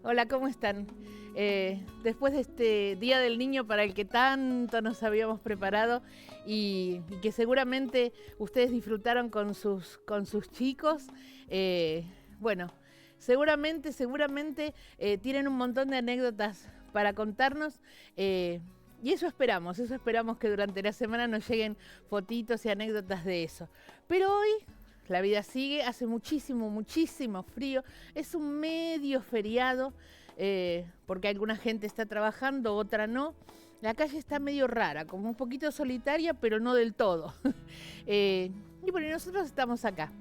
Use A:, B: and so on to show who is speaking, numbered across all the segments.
A: Hola, ¿cómo están? Después de este Día del Niño para el que tanto nos habíamos preparado y que seguramente ustedes disfrutaron con sus chicos, bueno, seguramente tienen un montón de anécdotas para contarnos. Y eso esperamos que durante la semana nos lleguen fotitos y anécdotas de eso. Pero hoy la vida sigue, hace muchísimo frío, es un medio feriado, porque alguna gente está trabajando, otra no. La calle está medio rara, como un poquito solitaria, pero no del todo. Y bueno, nosotros estamos acá,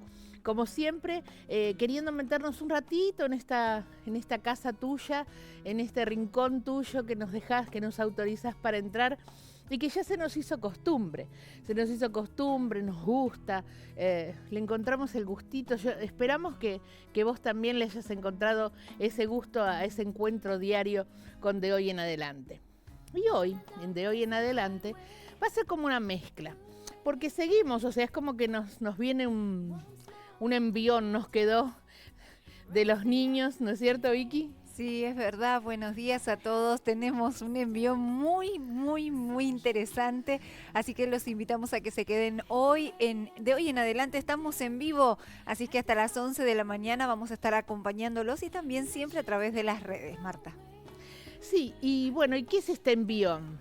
A: como siempre, queriendo meternos un ratito en esta casa tuya, en este rincón tuyo que nos dejás, que nos autorizás para entrar y que ya se nos hizo costumbre, nos gusta, le encontramos el gustito. Esperamos que vos también le hayas encontrado ese gusto a ese encuentro diario con De Hoy en Adelante. Y hoy, en De Hoy en Adelante, va a ser como una mezcla, porque seguimos, o sea, es como que nos viene un envión, nos quedó de los niños, ¿no es cierto, Vicky?
B: Sí, es verdad. Buenos días a todos. Tenemos un envío muy interesante, así que los invitamos a que se queden de hoy en adelante. Estamos en vivo, así que hasta las 11 de la mañana vamos a estar acompañándolos y también siempre a través de las redes, Marta.
A: Sí, y bueno, ¿y qué es este envión?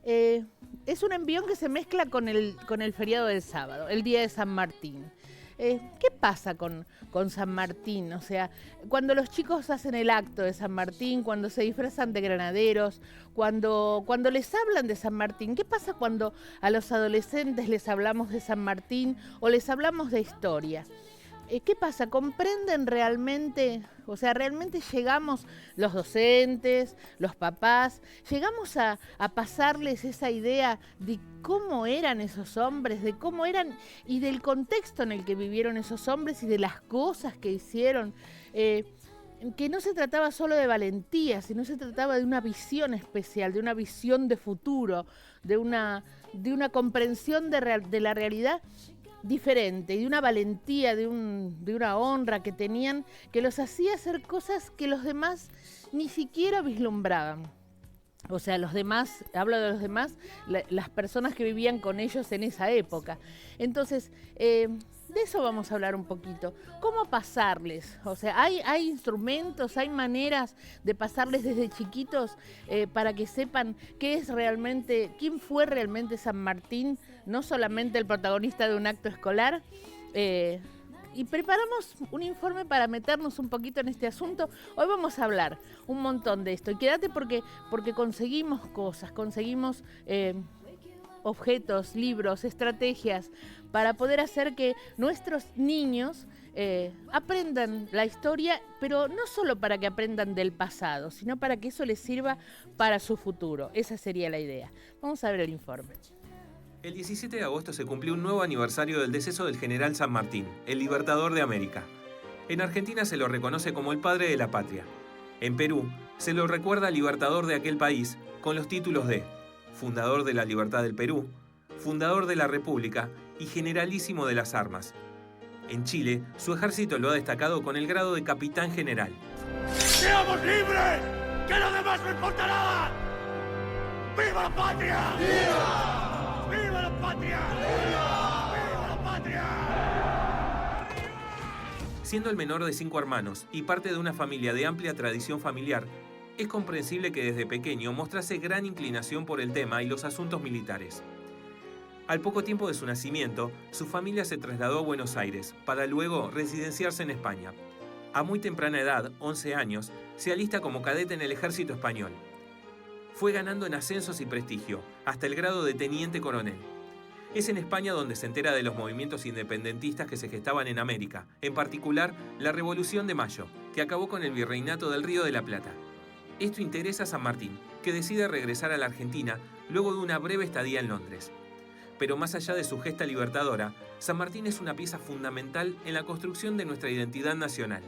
A: Es un envión que se mezcla con el feriado del sábado, el día de San Martín. ¿Qué pasa con San Martín? O sea, cuando los chicos hacen el acto de San Martín, cuando se disfrazan de granaderos, cuando les hablan de San Martín, ¿qué pasa cuando a los adolescentes les hablamos de San Martín o les hablamos de historia? ¿Qué pasa? ¿Comprenden realmente? O sea, ¿realmente llegamos los docentes, los papás, llegamos a pasarles esa idea de cómo eran esos hombres, de cómo eran y del contexto en el que vivieron esos hombres y de las cosas que hicieron? Que no se trataba solo de valentía, sino se trataba de una visión especial, de una visión de futuro, de una comprensión de la realidad diferente, y de una valentía, de una honra que tenían, que los hacía hacer cosas que los demás ni siquiera vislumbraban. O sea, los demás, hablo de los demás, las personas que vivían con ellos en esa época. Entonces, de eso vamos a hablar un poquito. ¿Cómo pasarles? O sea, hay instrumentos, hay maneras de pasarles desde chiquitos para que sepan quién fue realmente San Martín, no solamente el protagonista de un acto escolar. Y preparamos un informe para meternos un poquito en este asunto. Hoy vamos a hablar un montón de esto. Y quédate porque conseguimos cosas, conseguimos objetos, libros, estrategias para poder hacer que nuestros niños aprendan la historia, pero no solo para que aprendan del pasado, sino para que eso les sirva para su futuro. Esa sería la idea. Vamos a ver el informe.
C: El 17 de agosto se cumplió un nuevo aniversario del deceso del general San Martín, el libertador de América. En Argentina se lo reconoce como el padre de la patria. En Perú se lo recuerda libertador de aquel país con los títulos de fundador de la libertad del Perú, fundador de la República y generalísimo de las armas. En Chile, su ejército lo ha destacado con el grado de capitán general.
D: ¡Seamos libres! ¡Que lo demás no importa nada! ¡Viva la patria! ¡Viva! ¡Viva la patria! ¡Viva! ¡Viva la patria!
C: Siendo el menor de 5 hermanos y parte de una familia de amplia tradición familiar, es comprensible que desde pequeño mostrase gran inclinación por el tema y los asuntos militares. Al poco tiempo de su nacimiento, su familia se trasladó a Buenos Aires, para luego residenciarse en España. A muy temprana edad, 11 años, se alista como cadete en el ejército español. Fue ganando en ascensos y prestigio, hasta el grado de teniente coronel. Es en España donde se entera de los movimientos independentistas que se gestaban en América, en particular la Revolución de Mayo, que acabó con el virreinato del Río de la Plata. Esto interesa a San Martín, que decide regresar a la Argentina luego de una breve estadía en Londres. Pero más allá de su gesta libertadora, San Martín es una pieza fundamental en la construcción de nuestra identidad nacional.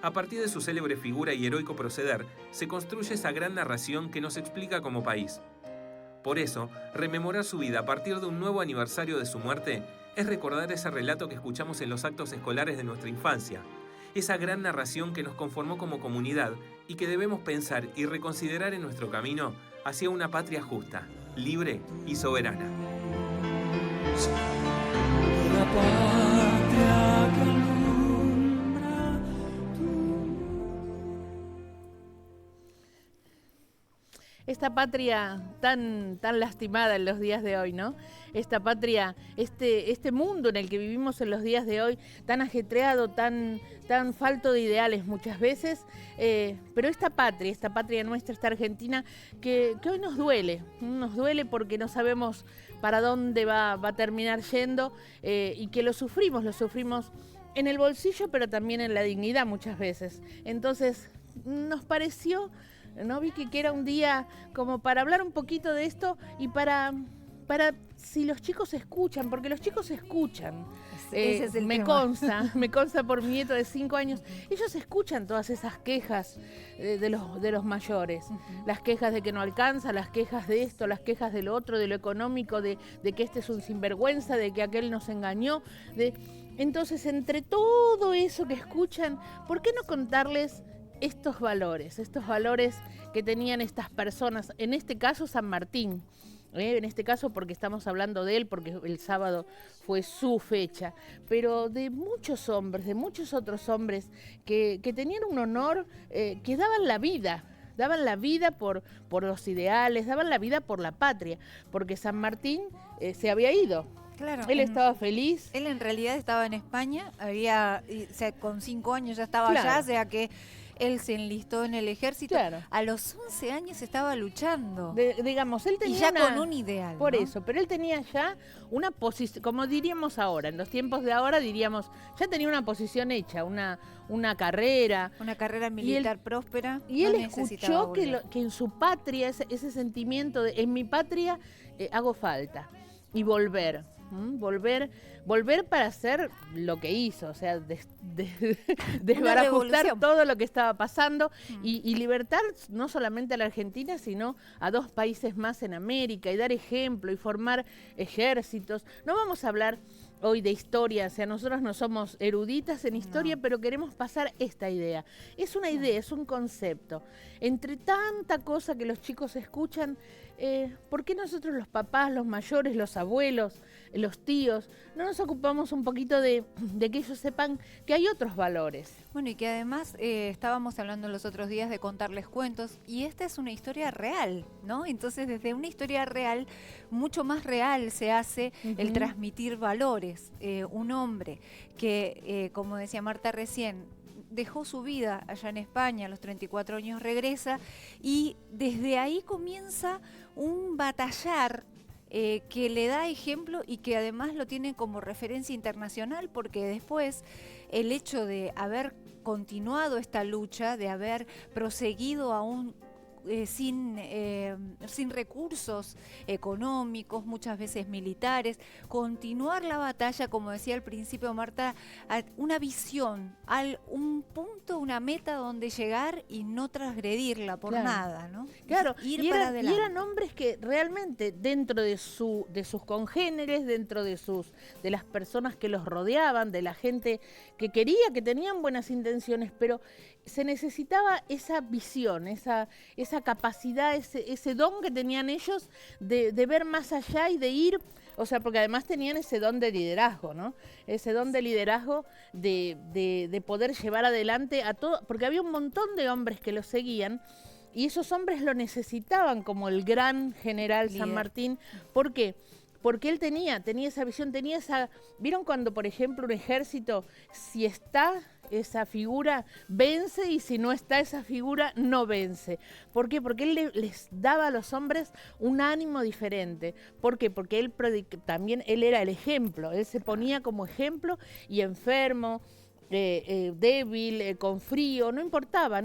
C: A partir de su célebre figura y heroico proceder, se construye esa gran narración que nos explica como país. Por eso, rememorar su vida a partir de un nuevo aniversario de su muerte es recordar ese relato que escuchamos en los actos escolares de nuestra infancia esa gran narración que nos conformó como comunidad y que debemos pensar y reconsiderar en nuestro camino hacia una patria justa, libre y soberana.
E: La patria que alumbra
A: Esta patria tan lastimada en los días de hoy, ¿no? Esta patria, este mundo en el que vivimos en los días de hoy, tan ajetreado, tan falto de ideales muchas veces, pero esta patria nuestra, esta Argentina, que hoy nos duele porque no sabemos para dónde va a terminar yendo, y que lo sufrimos en el bolsillo, pero también en la dignidad muchas veces. Entonces, nos pareció, ¿no, Vicky, que era un día como para hablar un poquito de esto y para si los chicos escuchan, porque los chicos escuchan.
B: Ese es el
A: me
B: tema.
A: me consta por mi nieto de 5 años, ellos escuchan todas esas quejas de los mayores, las quejas de que no alcanza, las quejas de esto, las quejas de lo otro, de lo económico, de que este es un sinvergüenza, de que aquel nos engañó, entonces entre todo eso que escuchan, ¿por qué no contarles estos valores que tenían estas personas, en este caso San Martín? En este caso porque estamos hablando de él, porque el sábado fue su fecha, pero de muchos hombres, de muchos otros hombres que tenían un honor, que daban la vida por los ideales, daban la vida por la patria, porque San Martín se había ido.
B: Claro.
A: Él estaba feliz.
B: Él en realidad estaba en España, con 5 años ya estaba
A: Claro.
B: allá, o sea que él se enlistó en el ejército.
A: Claro.
B: A los 11 años estaba luchando.
A: Digamos, él tenía
B: Y ya con un ideal.
A: Por
B: ¿no?
A: eso, pero él tenía ya una posición, como diríamos ahora, en los tiempos de ahora diríamos, ya tenía una posición hecha, una carrera.
B: Una carrera militar próspera.
A: Y él
B: no necesitaba
A: escuchó
B: volver.
A: que en su patria, ese sentimiento de en mi patria hago falta. Y volver para hacer lo que hizo, o sea, desbarajustar
B: revolución.
A: todo lo que estaba pasando y libertar no solamente a la Argentina, sino a 2 países más en América, y dar ejemplo y formar ejércitos. No vamos a hablar hoy de historia, o sea, nosotros no somos eruditas en historia, pero queremos pasar esta idea. Es una idea, es un concepto. Entre tanta cosa que los chicos escuchan, ¿por qué nosotros los papás, los mayores, los abuelos, los tíos, no nos ocupamos un poquito de que ellos sepan que hay otros valores?
B: Bueno, y que además estábamos hablando los otros días de contarles cuentos, y esta es una historia real, ¿no? Entonces, desde una historia real, mucho más real se hace el transmitir valores. Un hombre que, como decía Marta recién, dejó su vida allá en España, a los 34 años regresa, y desde ahí comienza un batallar que le da ejemplo y que además lo tiene como referencia internacional, porque después el hecho de haber continuado esta lucha, de haber proseguido aún sin recursos económicos, muchas veces militares, continuar la batalla, como decía al principio Marta, a una visión, un punto, una meta donde llegar y no transgredirla por nada, ¿no?
A: Claro,
B: ir para adelante.
A: Y eran hombres que realmente dentro de sus congéneres, dentro de las personas que los rodeaban, de la gente que quería, que tenían buenas intenciones, pero se necesitaba esa visión, esa capacidad, ese don que tenían ellos de ver más allá y de ir, o sea, porque además tenían ese don de liderazgo, ¿no? Ese don de liderazgo de poder llevar adelante a todo, porque había un montón de hombres que lo seguían y esos hombres lo necesitaban como el gran general San Martín. ¿Por qué? Porque él tenía esa visión, ¿vieron cuando, por ejemplo, un ejército, si está esa figura, vence, y si no está esa figura, no vence? ¿Por qué? Porque él les daba a los hombres un ánimo diferente. ¿Por qué? Porque él también era el ejemplo, él se ponía como ejemplo, y enfermo, débil, con frío, no importaba.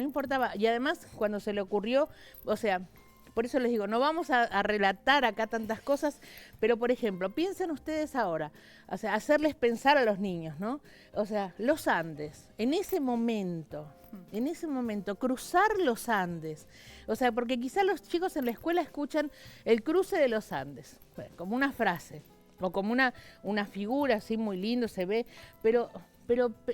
A: Y además, cuando se le ocurrió, o sea, por eso les digo, no vamos a relatar acá tantas cosas, pero por ejemplo, piensen ustedes ahora, o sea, hacerles pensar a los niños, ¿no? O sea, los Andes, en ese momento, cruzar los Andes, o sea, porque quizás los chicos en la escuela escuchan el cruce de los Andes, como una frase, o como una figura así muy lindo, se ve, pero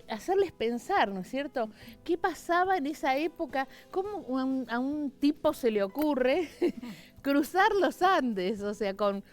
A: hacerles pensar, ¿no es cierto? ¿Qué pasaba en esa época? ¿Cómo a un tipo se le ocurre cruzar los Andes? O sea, con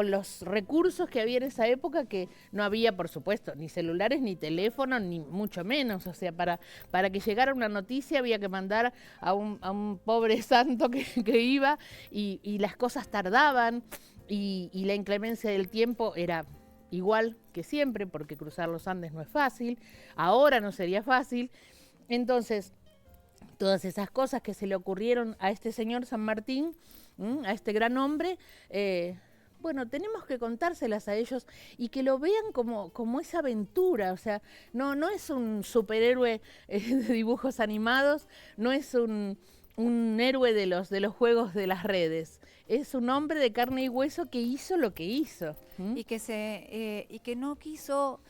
A: los recursos que había en esa época, que no había, por supuesto, ni celulares, ni teléfonos, ni mucho menos. O sea, para que llegara una noticia había que mandar a un pobre santo que iba, y las cosas tardaban, y la inclemencia del tiempo era igual que siempre, porque cruzar los Andes no es fácil, ahora no sería fácil. Entonces, todas esas cosas que se le ocurrieron a este señor San Martín, a este gran hombre, bueno, tenemos que contárselas a ellos y que lo vean como esa aventura. O sea, no es un superhéroe de dibujos animados, no es un héroe de los juegos de las redes. Es un hombre de carne y hueso que hizo lo que hizo.
B: Y que no quiso,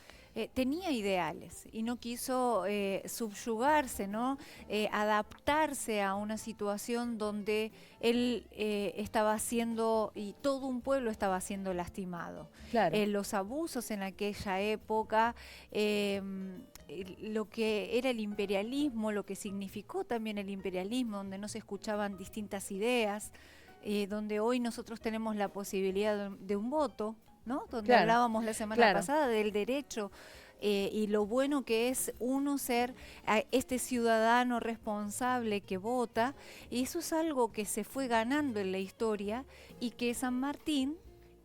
B: tenía ideales y no quiso subyugarse, ¿no? Adaptarse a una situación donde él estaba siendo, y todo un pueblo estaba siendo lastimado.
A: Claro.
B: Los abusos en aquella época, lo que era el imperialismo, lo que significó también el imperialismo, donde no se escuchaban distintas ideas, donde hoy nosotros tenemos la posibilidad de un voto, ¿no? Donde
A: Claro,
B: hablábamos la semana pasada del derecho, y lo bueno que es uno ser este ciudadano responsable que vota, y eso es algo que se fue ganando en la historia y que San Martín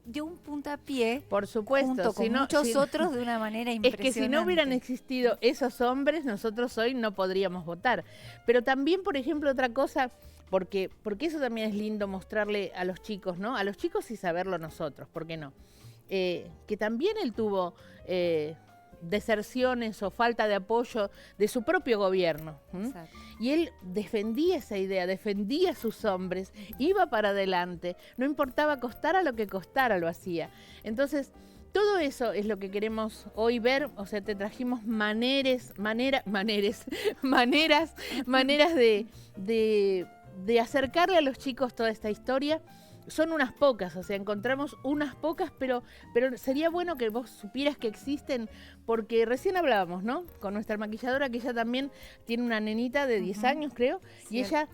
B: dio un puntapié,
A: por supuesto,
B: junto con muchos otros, de una manera impresionante.
A: Es que si no hubieran existido esos hombres, nosotros hoy no podríamos votar. Pero también, por ejemplo, otra cosa, porque eso también es lindo mostrarle a los chicos, ¿no? A los chicos y saberlo nosotros, ¿por qué no? Que también él tuvo deserciones o falta de apoyo de su propio gobierno. Y él defendía esa idea, defendía a sus hombres, iba para adelante, no importaba costara lo que costara, lo hacía. Entonces, todo eso es lo que queremos hoy ver. O sea, te trajimos maneras de acercarle a los chicos toda esta historia. Son unas pocas, o sea, encontramos unas pocas, pero sería bueno que vos supieras que existen, porque recién hablábamos, ¿no? Con nuestra maquilladora, que ella también tiene una nenita de 10 años, creo, y ella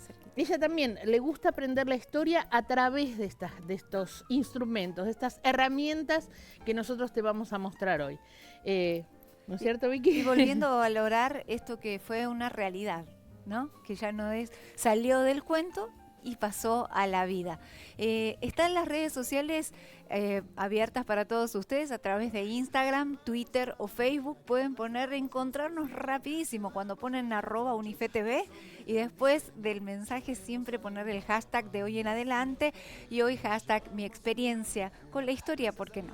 A: también le gusta aprender la historia a través de estos instrumentos, de estas herramientas que nosotros te vamos a mostrar hoy. ¿No es cierto, Vicky?
B: Y volviendo a valorar esto que fue una realidad, ¿no? Que ya no salió del cuento y pasó a la vida. Están las redes sociales abiertas para todos ustedes a través de Instagram, Twitter o Facebook. Pueden encontrarnos rapidísimo cuando ponen @UnifeTV, y después del mensaje siempre poner el hashtag de hoy en adelante, y hoy hashtag mi experiencia con la historia, ¿por qué no?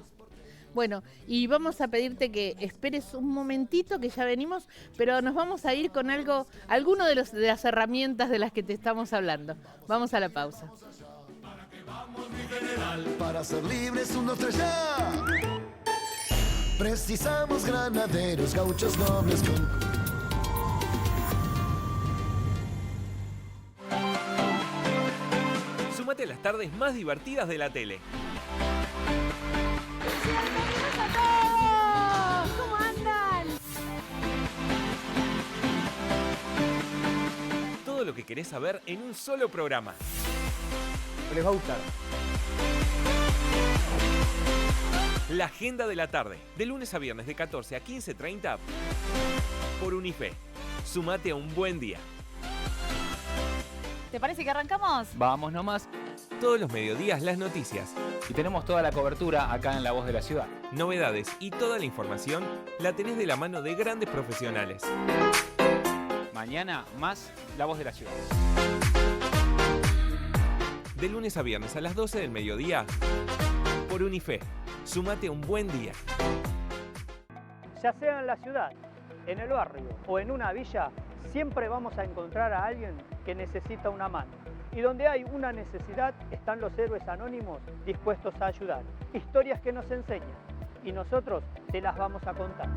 A: Bueno, y vamos a pedirte que esperes un momentito, que ya venimos, pero nos vamos a ir con alguno de las herramientas de las que te estamos hablando. Vamos a la pausa.
F: Para ser libres, 1, 2, 3, ya. Precisamos granaderos, gauchos nobles con...
C: Súmate a las tardes más divertidas de la tele.
B: ¿Cómo andan?
C: Todo lo que querés saber en un solo programa.
G: Les va a gustar.
C: La agenda de la tarde, de lunes a viernes de 14 a 15:30 por Unife. Súmate a un buen día.
H: ¿Te parece que arrancamos?
G: Vamos nomás.
C: Todos los mediodías las noticias,
G: Y tenemos toda la cobertura acá en La Voz de la Ciudad.
C: novedades y toda la información la tenés de la mano de grandes profesionales.
G: Mañana más La Voz de la Ciudad.
C: De lunes a viernes a las 12 del mediodía por Unife. Súmate a un buen día.
I: Ya sea en la ciudad, en el barrio o en una villa, siempre vamos a encontrar a alguien que necesita una mano. Y donde hay una necesidad, están los héroes anónimos dispuestos a ayudar. Historias que nos enseñan y nosotros te las vamos a contar.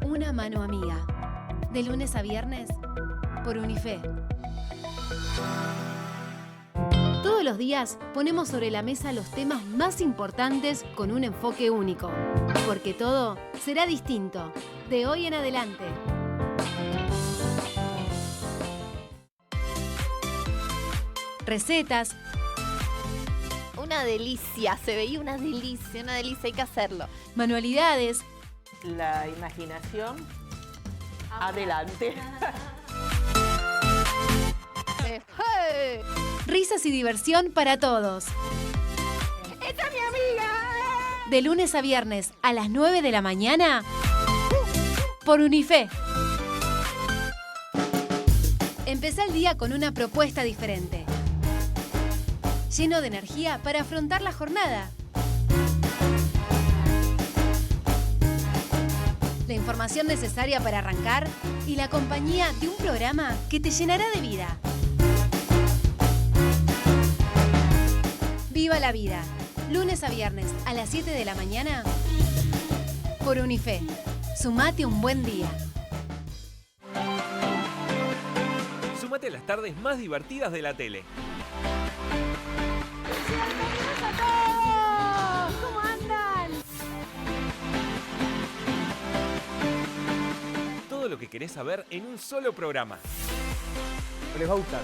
J: Una mano amiga. De lunes a viernes por Unife.
A: Todo
J: Todos los días ponemos sobre la mesa los temas más importantes con un enfoque único. Porque todo será distinto, de hoy en adelante. Recetas.
H: Una delicia, se veía una delicia, hay que hacerlo.
J: Manualidades.
A: La imaginación, adelante.
H: ¡Hey!
J: Risas y diversión para todos.
H: ¡Esta es mi amiga!
J: De lunes a viernes a las 9 de la mañana por Unife. Empezá el día con una propuesta diferente. Lleno de energía para afrontar la jornada. La información necesaria para arrancar y la compañía de un programa que te llenará de vida. Viva la vida. Lunes a viernes a las 7 de la mañana por Unife. Sumate un buen día.
C: Sumate a las tardes más divertidas de la tele.
H: ¡Bienvenidos a todos! ¿Cómo andan?
C: Todo lo que querés saber en un solo programa.
I: Les va a gustar.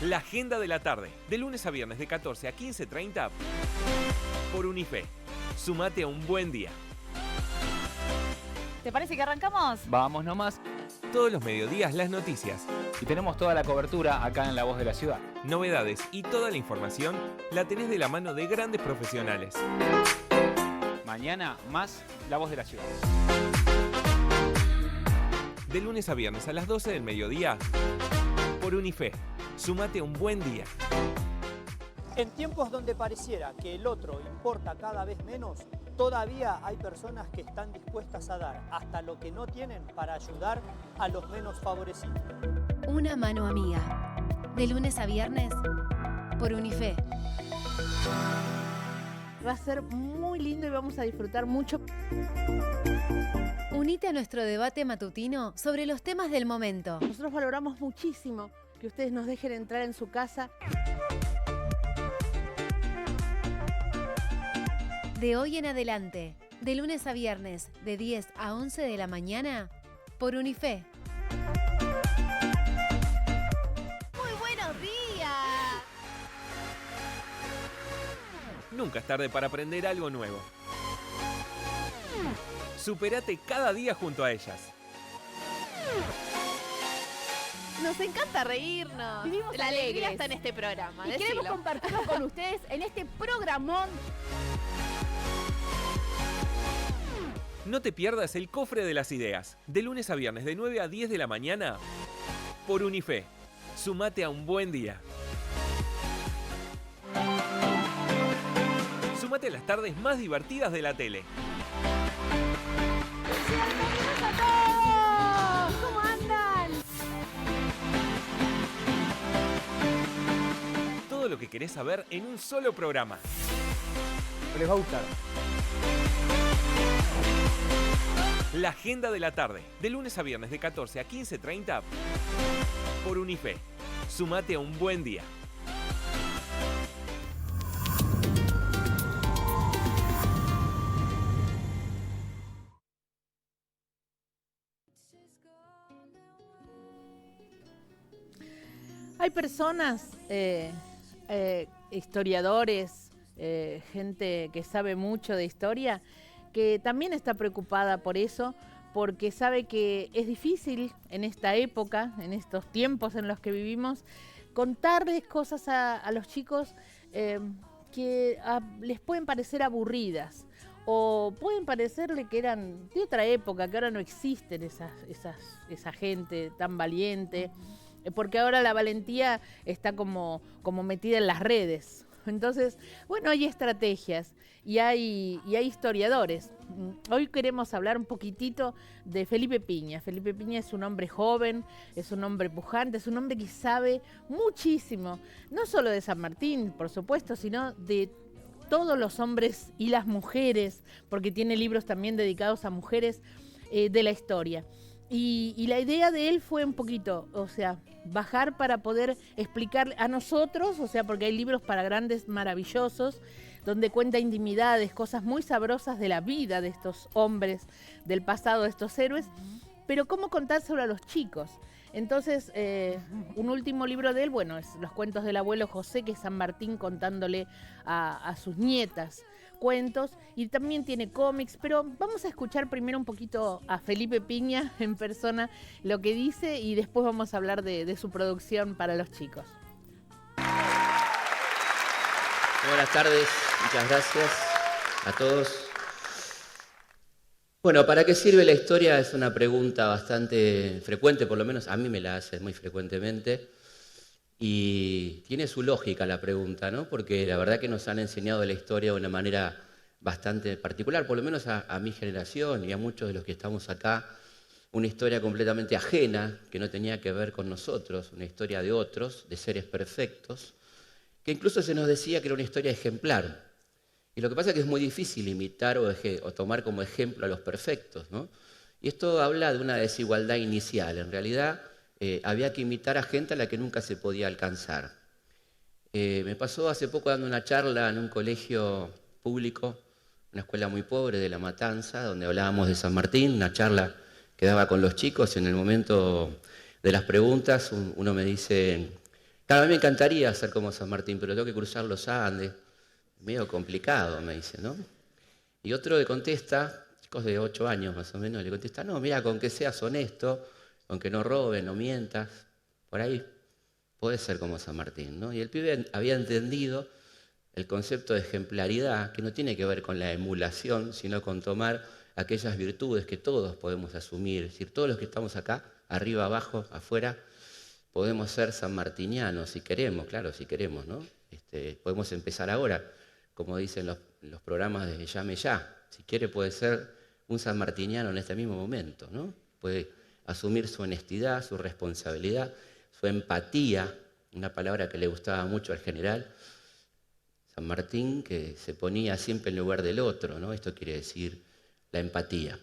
C: La agenda de la tarde, de lunes a viernes de 14 a 15:30 por Unife. Sumate a un buen día.
H: ¿Te parece que arrancamos?
G: Vamos nomás.
C: Todos los mediodías las noticias,
G: Y tenemos toda la cobertura acá en La Voz de la Ciudad.
C: novedades y toda la información la tenés de la mano de grandes profesionales.
G: Mañana más La Voz de la Ciudad.
C: De lunes a viernes a las 12 del mediodía por Unife. Sumate a un buen día.
I: En tiempos donde pareciera que el otro importa cada vez menos, todavía hay personas que están dispuestas a dar hasta lo que no tienen para ayudar a los menos favorecidos.
J: Una mano amiga. De lunes a viernes por Unife.
A: Va a ser muy lindo y vamos a disfrutar mucho.
J: Unite a nuestro debate matutino sobre los temas del momento.
A: Nosotros valoramos muchísimo que ustedes nos dejen entrar en su casa.
J: De hoy en adelante, de lunes a viernes, de 10 a 11 de la mañana, por Unife.
H: ¡Muy buenos días!
C: Nunca es tarde para aprender algo nuevo. Superate cada día junto a ellas.
H: Nos encanta reírnos.
K: Vivimos
H: La alegría
K: alegres.
H: está en este programa.
K: Y
H: decilo.
K: queremos compartirlo con ustedes en este programón.
C: No te pierdas el cofre de las ideas, de lunes a viernes de 9 a 10 de la mañana por Unife. Sumate a un buen día. Sumate a las tardes más divertidas de la tele.
K: ¡Bienvenidos a todos! ¿Cómo andan?
C: Todo lo que querés saber en un solo programa.
I: Les va a gustar.
C: La agenda de la tarde, de lunes a viernes de 14 a 15:30 por Unife. Sumate a un buen día.
A: Hay personas, historiadores, gente que sabe mucho de historia, que también está preocupada por eso, porque sabe que es difícil en esta época, en estos tiempos en los que vivimos, contarles cosas a los chicos que les pueden parecer aburridas o pueden parecerle que eran de otra época, que ahora no existen esa gente tan valiente, porque ahora la valentía está como metida en las redes. Entonces, bueno, hay estrategias y hay historiadores. Hoy queremos hablar un poquitito de Felipe Piña. Felipe Piña es un hombre joven, es un hombre pujante, es un hombre que sabe muchísimo, no solo de San Martín, por supuesto, sino de todos los hombres y las mujeres, porque tiene libros también dedicados a mujeres de la historia. Y la idea de él fue un poquito, o sea, bajar para poder explicar a nosotros, o sea, porque hay libros para grandes maravillosos, donde cuenta intimidades, cosas muy sabrosas de la vida de estos hombres del pasado, de estos héroes, pero cómo contárselo a los chicos. Entonces, un último libro de él, bueno, es Los cuentos del abuelo José, que es San Martín contándole a sus nietas cuentos, y también tiene cómics, pero vamos a escuchar primero un poquito a Felipe Piña en persona lo que dice y después vamos a hablar de su producción para los chicos.
L: Buenas tardes, muchas gracias a todos. Bueno, ¿para qué sirve la historia? Es una pregunta bastante frecuente, por lo menos a mí me la hace muy frecuentemente. Y tiene su lógica la pregunta, ¿no? Porque la verdad que nos han enseñado la historia de una manera bastante particular, por lo menos a mi generación y a muchos de los que estamos acá, una historia completamente ajena, que no tenía que ver con nosotros, una historia de otros, de seres perfectos, que incluso se nos decía que era una historia ejemplar. Y lo que pasa es que es muy difícil imitar o tomar como ejemplo a los perfectos, ¿no? Y esto habla de una desigualdad inicial. En realidad, había que imitar a gente a la que nunca se podía alcanzar. Me pasó hace poco dando una charla en un colegio público, una escuela muy pobre de La Matanza, donde hablábamos de San Martín, una charla que daba con los chicos. En el momento de las preguntas, uno me dice, claro, a mí me encantaría ser como San Martín, pero tengo que cruzar los Andes, medio complicado, me dice, ¿no? Y otro le contesta, chicos de 8 años más o menos, le contesta, no, mira, con que seas honesto, aunque no robes, no mientas, por ahí podés ser como San Martín, ¿no? Y el pibe había entendido el concepto de ejemplaridad, que no tiene que ver con la emulación, sino con tomar aquellas virtudes que todos podemos asumir. Es decir, todos los que estamos acá, arriba, abajo, afuera, podemos ser sanmartinianos si queremos, claro, si queremos, ¿no? Podemos empezar ahora, como dicen los programas de Llame Ya. Si quiere puede ser un sanmartiniano en este mismo momento, ¿no? Puede asumir su honestidad, su responsabilidad, su empatía, una palabra que le gustaba mucho al general San Martín, que se ponía siempre en lugar del otro, ¿no? Esto quiere decir la empatía.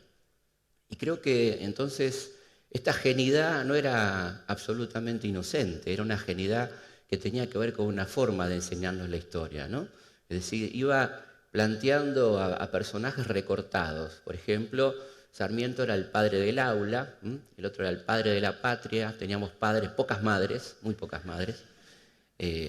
L: Y creo que entonces esta genialidad no era absolutamente inocente, era una genialidad que tenía que ver con una forma de enseñarnos la historia, ¿no? Es decir, iba planteando a personajes recortados. Por ejemplo, Sarmiento era el padre del aula, el otro era el padre de la patria, teníamos padres, pocas madres, muy pocas madres,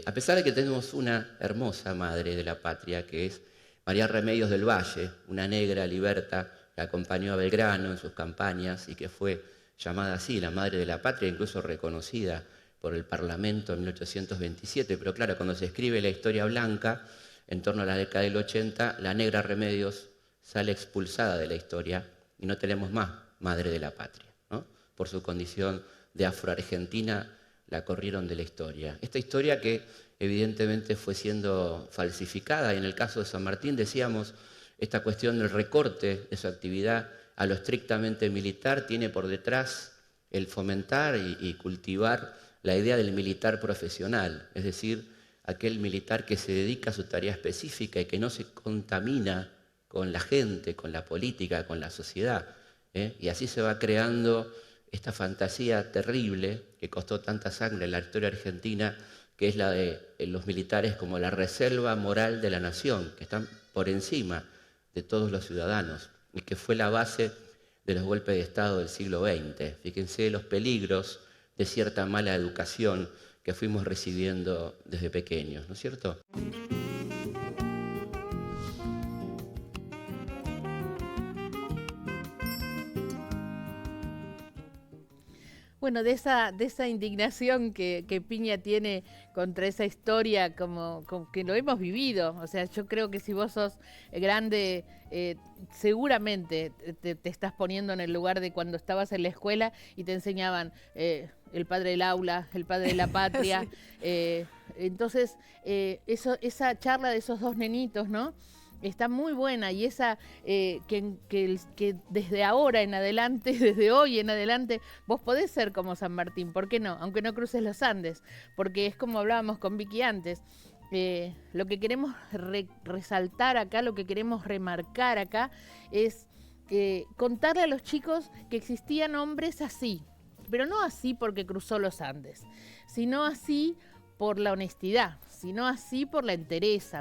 L: a pesar de que tenemos una hermosa madre de la patria, que es María Remedios del Valle, una negra liberta que acompañó a Belgrano en sus campañas y que fue llamada así, la madre de la patria, incluso reconocida por el Parlamento en 1827, pero claro, cuando se escribe la historia blanca, en torno a la década del 80, la negra Remedios sale expulsada de la historia y no tenemos más madre de la patria, ¿no? Por su condición de afroargentina la corrieron de la historia. Esta historia que evidentemente fue siendo falsificada, y en el caso de San Martín decíamos, esta cuestión del recorte de su actividad a lo estrictamente militar tiene por detrás el fomentar y cultivar la idea del militar profesional, es decir, aquel militar que se dedica a su tarea específica y que no se contamina con la gente, con la política, con la sociedad. Y así se va creando esta fantasía terrible que costó tanta sangre en la historia argentina, que es la de los militares como la reserva moral de la nación, que están por encima de todos los ciudadanos, y que fue la base de los golpes de Estado del siglo XX. Fíjense los peligros de cierta mala educación que fuimos recibiendo desde pequeños, ¿no es cierto?
A: Bueno, de esa indignación que Piña tiene contra esa historia, como que lo hemos vivido. O sea, yo creo que si vos sos grande, seguramente te estás poniendo en el lugar de cuando estabas en la escuela y te enseñaban el padre del aula, el padre de la patria. Sí. Entonces, esa charla de esos dos nenitos, ¿no? Está muy buena, y esa que desde ahora en adelante, desde hoy en adelante, vos podés ser como San Martín, ¿por qué no? Aunque no cruces los Andes, porque es como hablábamos con Vicky antes, lo que queremos resaltar acá, lo que queremos remarcar acá es contarle a los chicos que existían hombres así, pero no así porque cruzó los Andes, sino así por la honestidad, sino así por la entereza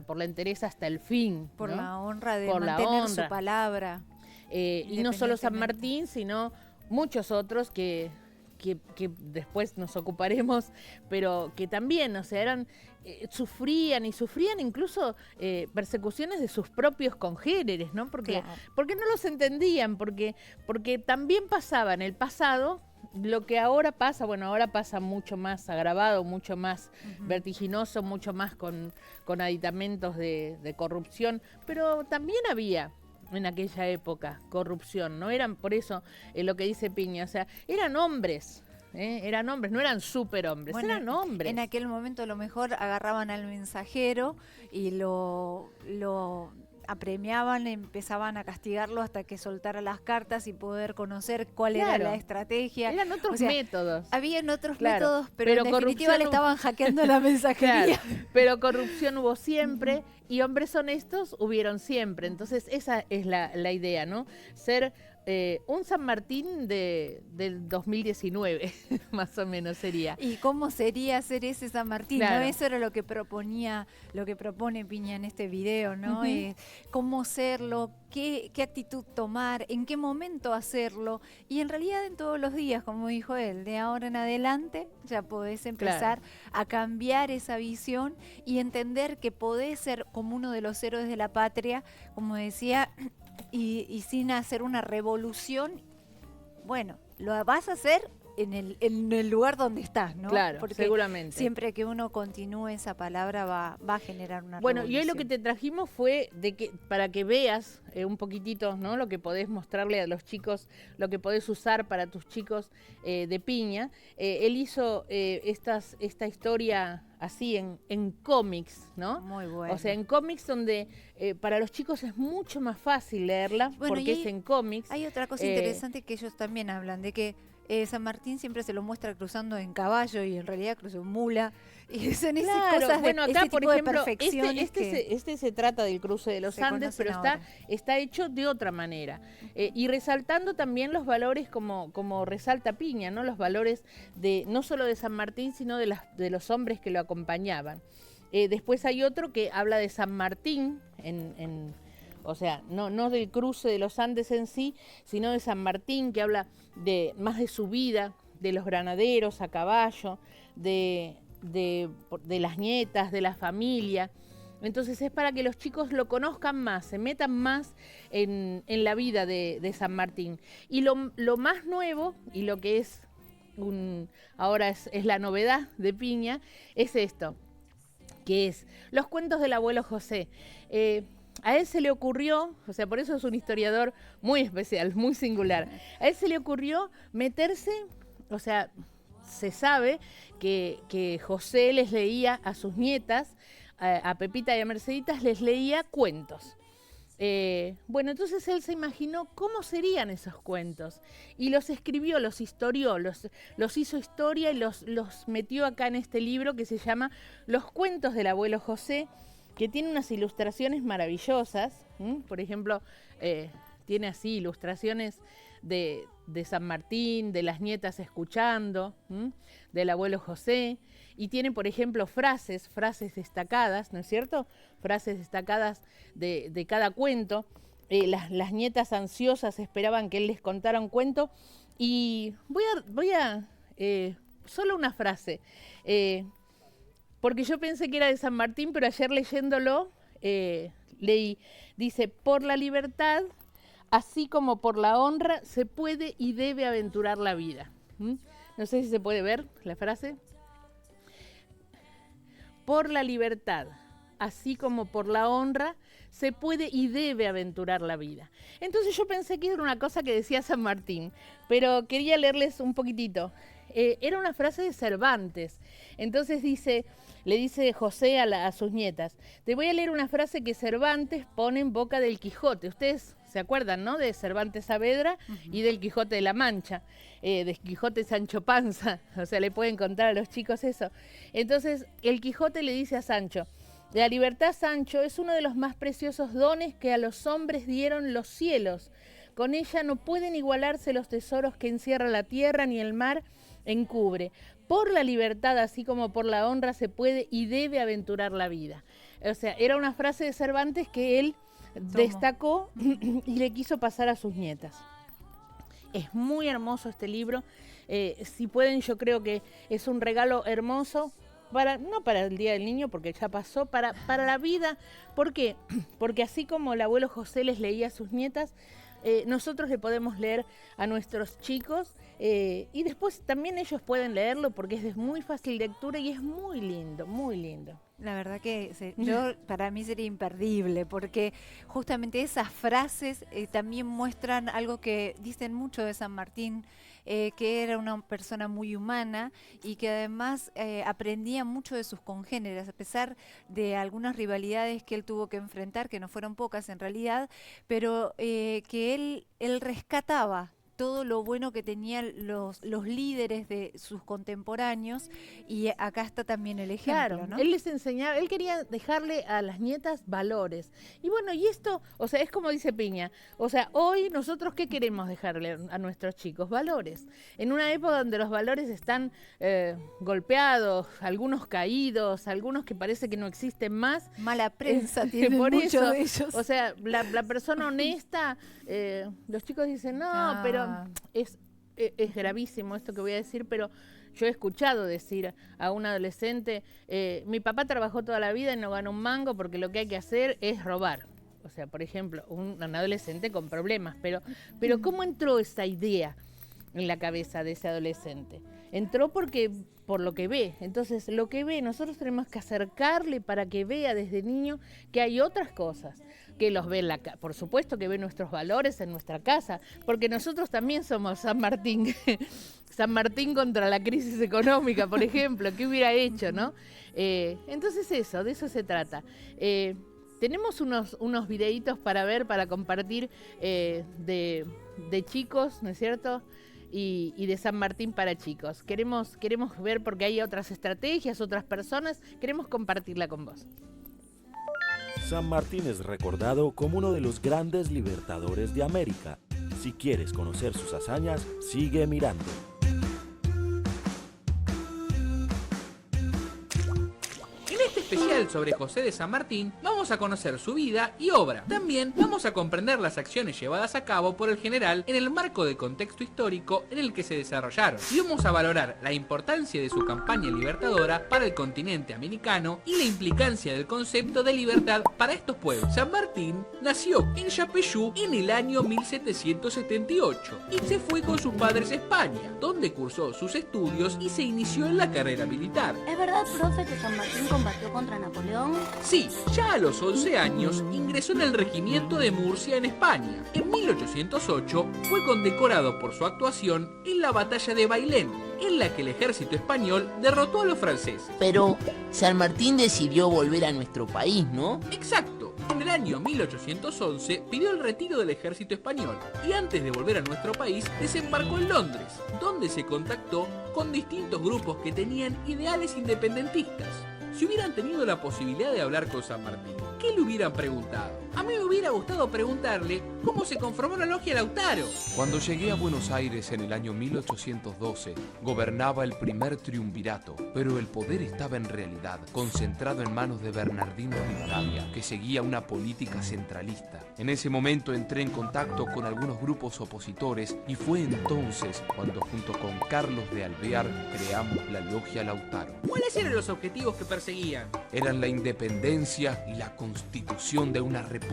A: hasta el fin.
B: Por
A: ¿no?
B: la honra de
A: por
B: mantener su palabra.
A: Y no solo San Martín, sino muchos otros que después nos ocuparemos, pero que también, o sea, eran sufrían incluso persecuciones de sus propios congéneres, ¿no? Porque no los entendían, porque también pasaba en el pasado lo que ahora pasa. Bueno, ahora pasa mucho más agravado, mucho más vertiginoso, mucho más con aditamentos de corrupción, pero también había en aquella época corrupción, no eran, por eso lo que dice Piña, o sea, eran hombres, no eran superhombres,
B: bueno,
A: eran hombres.
B: En aquel momento a lo mejor agarraban al mensajero y lo apremiaban, empezaban a castigarlo hasta que soltara las cartas y poder conocer cuál era la estrategia.
A: Eran otros métodos.
B: Habían otros métodos, pero en definitiva le estaban hackeando la mensajería.
A: Claro, pero corrupción hubo siempre y hombres honestos hubieron siempre. Entonces esa es la idea, ¿no? Ser un San Martín del 2019, más o menos sería.
B: ¿Y cómo sería ser ese San Martín?
A: Claro.
B: ¿No? Eso era lo que propone Piña en este video, ¿no? Cómo serlo, qué actitud tomar, en qué momento hacerlo. Y en realidad en todos los días, como dijo él, de ahora en adelante ya podés empezar a cambiar esa visión y entender que podés ser como uno de los héroes de la patria, como decía, y sin hacer una revolución. Bueno, lo vas a hacer en el lugar donde estás, ¿no?
A: Claro,
B: porque
A: seguramente.
B: Siempre que uno continúe esa palabra va a generar una
A: Bueno,
B: revolución.
A: y hoy lo que te trajimos fue para que veas un poquitito, ¿no? Lo que podés mostrarle a los chicos, lo que podés usar para tus chicos de Piña. Él hizo esta historia así en cómics, ¿no?
B: Muy bueno.
A: O sea, en cómics donde para los chicos es mucho más fácil leerla, porque es en cómics.
B: Hay otra cosa interesante que ellos también hablan, de que San Martín siempre se lo muestra cruzando en caballo y en realidad cruzó en mula. Y son esas cosas
A: bueno, acá,
B: ese
A: por
B: tipo
A: ejemplo,
B: de perfecciones
A: este se trata del cruce de los Andes, pero está hecho de otra manera. Y resaltando también los valores como resalta Piña, ¿no? Los valores no solo de San Martín, sino de los hombres que lo acompañaban. Después hay otro que habla de San Martín, o sea, no del cruce de los Andes en sí, sino de San Martín, que habla más de su vida, de los granaderos a caballo, de las nietas, de la familia. Entonces es para que los chicos lo conozcan más, se metan más en la vida de San Martín. Y lo más nuevo, y lo que es ahora es la novedad de Piña, es esto, que es los cuentos del abuelo José. A él se le ocurrió, o sea, por eso es un historiador muy especial, muy singular. A él se le ocurrió meterse, o sea, se sabe que José les leía a sus nietas, a Pepita y a Merceditas les leía cuentos. Bueno, entonces él se imaginó cómo serían esos cuentos y los escribió, los historió, los hizo historia y los metió acá en este libro que se llama Los cuentos del abuelo José, que tiene unas ilustraciones maravillosas. Por ejemplo, tiene así ilustraciones de San Martín, de las nietas escuchando, del abuelo José, y tiene, por ejemplo, frases destacadas, ¿no es cierto? Frases destacadas de cada cuento. Las nietas ansiosas esperaban que él les contara un cuento, y voy a solo una frase, porque yo pensé que era de San Martín, pero ayer leyéndolo leí, dice: por la libertad, así como por la honra, se puede y debe aventurar la vida. No sé si se puede ver la frase. Por la libertad, así como por la honra, se puede y debe aventurar la vida. Entonces yo pensé que era una cosa que decía San Martín, pero quería leerles un poquitito. Era una frase de Cervantes. Entonces le dice José a sus nietas: te voy a leer una frase que Cervantes pone en boca del Quijote. Ustedes se acuerdan, ¿no? De Cervantes Saavedra y del Quijote de la Mancha, del Quijote Sancho Panza. O sea, le pueden contar a los chicos eso. Entonces el Quijote le dice a Sancho: la libertad, Sancho, es uno de los más preciosos dones que a los hombres dieron los cielos, Con ella no pueden igualarse los tesoros que encierra la tierra ni el mar encubre. Por la libertad, así como por la honra, se puede y debe aventurar la vida. O sea, era una frase de Cervantes que él destacó y le quiso pasar a sus nietas. Es muy hermoso este libro. Si pueden, yo creo que es un regalo hermoso, no para el Día del Niño, porque ya pasó, para la vida. ¿Por qué? Porque así como el abuelo José les leía a sus nietas, nosotros le podemos leer a nuestros chicos y después también ellos pueden leerlo porque es de muy fácil lectura y es muy lindo, muy lindo.
B: La verdad que para mí sería imperdible, porque justamente esas frases también muestran algo que dicen mucho de San Martín, que era una persona muy humana y que además aprendía mucho de sus congéneres, a pesar de algunas rivalidades que él tuvo que enfrentar, que no fueron pocas en realidad, pero que él rescataba todo lo bueno que tenían los líderes de sus contemporáneos, y acá está también el ejemplo,
A: claro,
B: ¿no?
A: Él les enseñaba, él quería dejarle a las nietas valores. Y bueno, y esto, o sea, es como dice Piña, o sea, hoy nosotros ¿qué queremos dejarle a nuestros chicos? Valores. En una época donde los valores están golpeados, algunos caídos, algunos que parece que no existen más.
B: Mala prensa tiene
A: por
B: muchos
A: eso,
B: de ellos.
A: O sea, la persona honesta, los chicos dicen, no, pero es gravísimo esto que voy a decir, pero yo he escuchado decir a un adolescente, mi papá trabajó toda la vida y no ganó un mango porque lo que hay que hacer es robar. O sea, por ejemplo, un adolescente con problemas, pero ¿cómo entró esa idea en la cabeza de ese adolescente? Entró por lo que ve. Entonces, lo que ve, nosotros tenemos que acercarle para que vea desde niño que hay otras cosas, que los ve por supuesto que ve nuestros valores en nuestra casa, porque nosotros también somos San Martín. San Martín contra la crisis económica, por ejemplo, ¿qué hubiera hecho, no? Entonces de eso se trata. Tenemos unos videitos para ver, para compartir de chicos, ¿no es cierto?, y de San Martín para chicos. Queremos ver, porque hay otras estrategias, otras personas, queremos compartirla con vos.
M: San Martín es recordado como uno de los grandes libertadores de América. Si quieres conocer sus hazañas, sigue mirando.
N: Especial sobre José de San Martín, vamos a conocer su vida y obra. También vamos a comprender las acciones llevadas a cabo por el general en el marco del contexto histórico en el que se desarrollaron. Y vamos a valorar la importancia de su campaña libertadora para el continente americano y la implicancia del concepto de libertad para estos pueblos. San Martín nació en Yapeyú en el año 1778 y se fue con sus padres a España, donde cursó sus estudios y se inició en la carrera militar.
O: ¿Es verdad, profe, que San Martín combatió contra Napoleón?
N: Sí, ya a los 11 años ingresó en el regimiento de Murcia en España. En 1808 fue condecorado por su actuación en la batalla de Bailén, en la que el ejército español derrotó a los franceses.
P: Pero San Martín decidió volver a nuestro país, ¿no?
N: Exacto. En el año 1811 pidió el retiro del ejército español y antes de volver a nuestro país desembarcó en Londres, donde se contactó con distintos grupos que tenían ideales independentistas. Si hubieran tenido la posibilidad de hablar con San Martín, ¿qué le hubieran preguntado? A mí me hubiera gustado preguntarle cómo se conformó la logia Lautaro.
Q: Cuando llegué a Buenos Aires en el año 1812, gobernaba el primer triunvirato, pero el poder estaba en realidad concentrado en manos de Bernardino Rivadavia, que seguía una política centralista. En ese momento entré en contacto con algunos grupos opositores y fue entonces cuando junto con Carlos de Alvear creamos la logia Lautaro.
N: ¿Cuáles eran los objetivos que perseguían?
Q: Eran la independencia y la constitución de una república.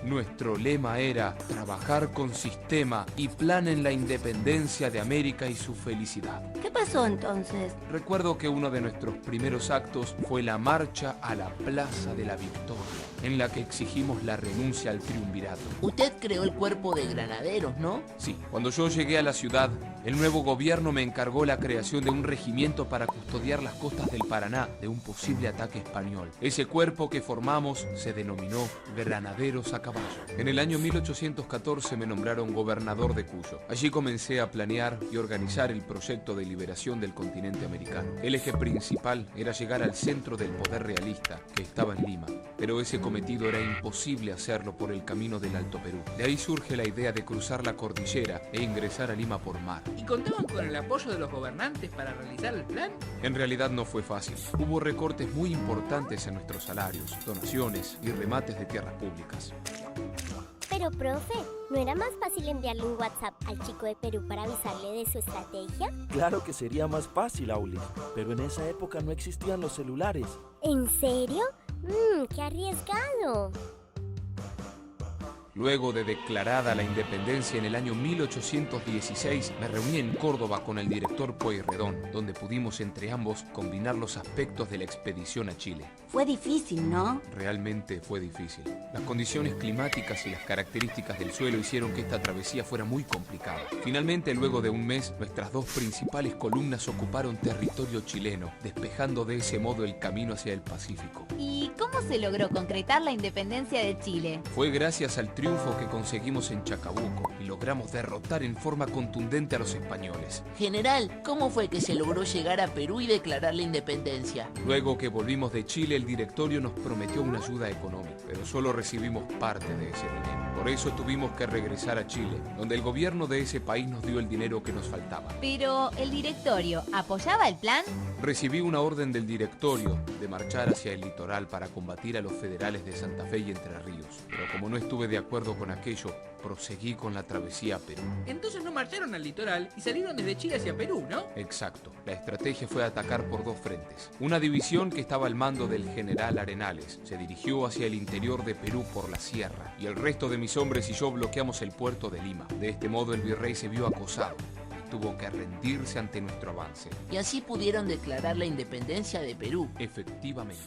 Q: Nuestro lema era trabajar con sistema y plan en la independencia de América y su felicidad.
O: ¿Qué pasó entonces?
Q: Recuerdo que uno de nuestros primeros actos fue la marcha a la Plaza de la Victoria, en la que exigimos la renuncia al triunvirato.
P: Usted creó el cuerpo de granaderos, ¿no?
Q: Sí, cuando yo llegué a la ciudad, el nuevo gobierno me encargó la creación de un regimiento para custodiar las costas del Paraná de un posible ataque español. Ese cuerpo que formamos se denominó Granaderos. Granaderos a Caballo. En el año 1814 me nombraron gobernador de Cuyo. Allí comencé a planear y organizar el proyecto de liberación del continente americano. El eje principal era llegar al centro del poder realista, que estaba en Lima, pero ese cometido era imposible hacerlo por el camino del Alto Perú. De ahí surge la idea de cruzar la cordillera e ingresar a Lima por mar.
N: ¿Y contaban con el apoyo de los gobernantes para realizar el plan?
Q: En realidad no fue fácil. Hubo recortes muy importantes en nuestros salarios, donaciones y remates de tierras públicas.
R: Pero, profe, ¿no era más fácil enviarle un WhatsApp al chico de Perú para avisarle de su estrategia?
M: Claro que sería más fácil, Aulis, pero en esa época no existían los celulares.
R: ¿En serio? ¡Qué arriesgado!
Q: Luego de declarada la independencia en el año 1816, me reuní en Córdoba con el director Pueyrredón, donde pudimos entre ambos combinar los aspectos de la expedición a Chile.
O: Fue difícil, ¿no?
Q: Realmente fue difícil. Las condiciones climáticas y las características del suelo hicieron que esta travesía fuera muy complicada. Finalmente, luego de un mes, nuestras dos principales columnas ocuparon territorio chileno, despejando de ese modo el camino hacia el Pacífico.
S: ¿Y cómo se logró concretar la independencia de Chile?
Q: Fue gracias al triunfo que conseguimos en Chacabuco y logramos derrotar en forma contundente a los españoles.
P: General, ¿cómo fue que se logró llegar a Perú y declarar la independencia?
Q: Luego que volvimos de Chile, el directorio nos prometió una ayuda económica, pero solo recibimos parte de ese dinero. Por eso tuvimos que regresar a Chile, donde el gobierno de ese país nos dio el dinero que nos faltaba.
S: Pero, ¿el directorio apoyaba el plan?
Q: Recibí una orden del directorio de marchar hacia el litoral para combatir a los federales de Santa Fe y Entre Ríos. Pero como no estuve de acuerdo con aquello, proseguí con la travesía a Perú.
N: Entonces no marcharon al litoral y salieron desde Chile hacia Perú, ¿no?
Q: Exacto. La estrategia fue atacar por dos frentes. Una división que estaba al mando del general Arenales se dirigió hacia el interior de Perú por la sierra, y el resto de mis hombres y yo bloqueamos el puerto de Lima. De este modo el virrey se vio acosado y tuvo que rendirse ante nuestro avance.
P: Y así pudieron declarar la independencia de Perú.
Q: Efectivamente.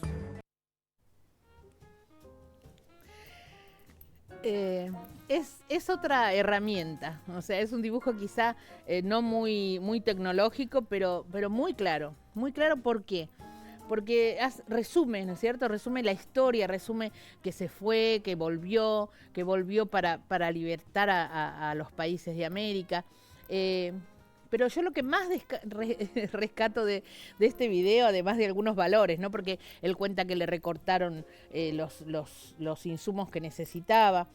A: Es otra herramienta, o sea, es un dibujo quizá no muy tecnológico, pero muy claro. Muy claro, ¿por qué? Porque resume, ¿no es cierto? Resume la historia, resume que se fue, que volvió para libertar a los países de América. Pero yo lo que más rescato de este video, además de algunos valores, ¿no? Porque él cuenta que le recortaron los insumos que necesitaba,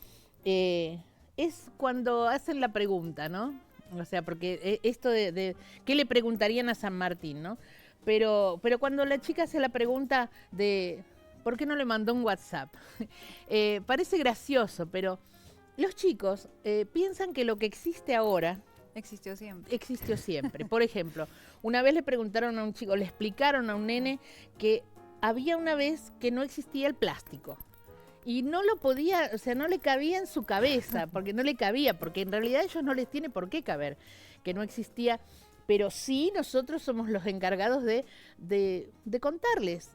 A: es cuando hacen la pregunta, ¿no? O sea, porque esto de ¿qué le preguntarían a San Martín, no? Pero cuando la chica hace la pregunta de ¿por qué no le mandó un WhatsApp? Parece gracioso, pero los chicos piensan que lo que existe ahora
B: existió siempre.
A: Existió siempre. Por ejemplo, una vez le preguntaron a un chico, le explicaron a un nene que había una vez que no existía el plástico. Y no lo podía, o sea, no le cabía en su cabeza, porque no le cabía, porque en realidad a ellos no les tiene por qué caber, que no existía. Pero sí nosotros somos los encargados de contarles,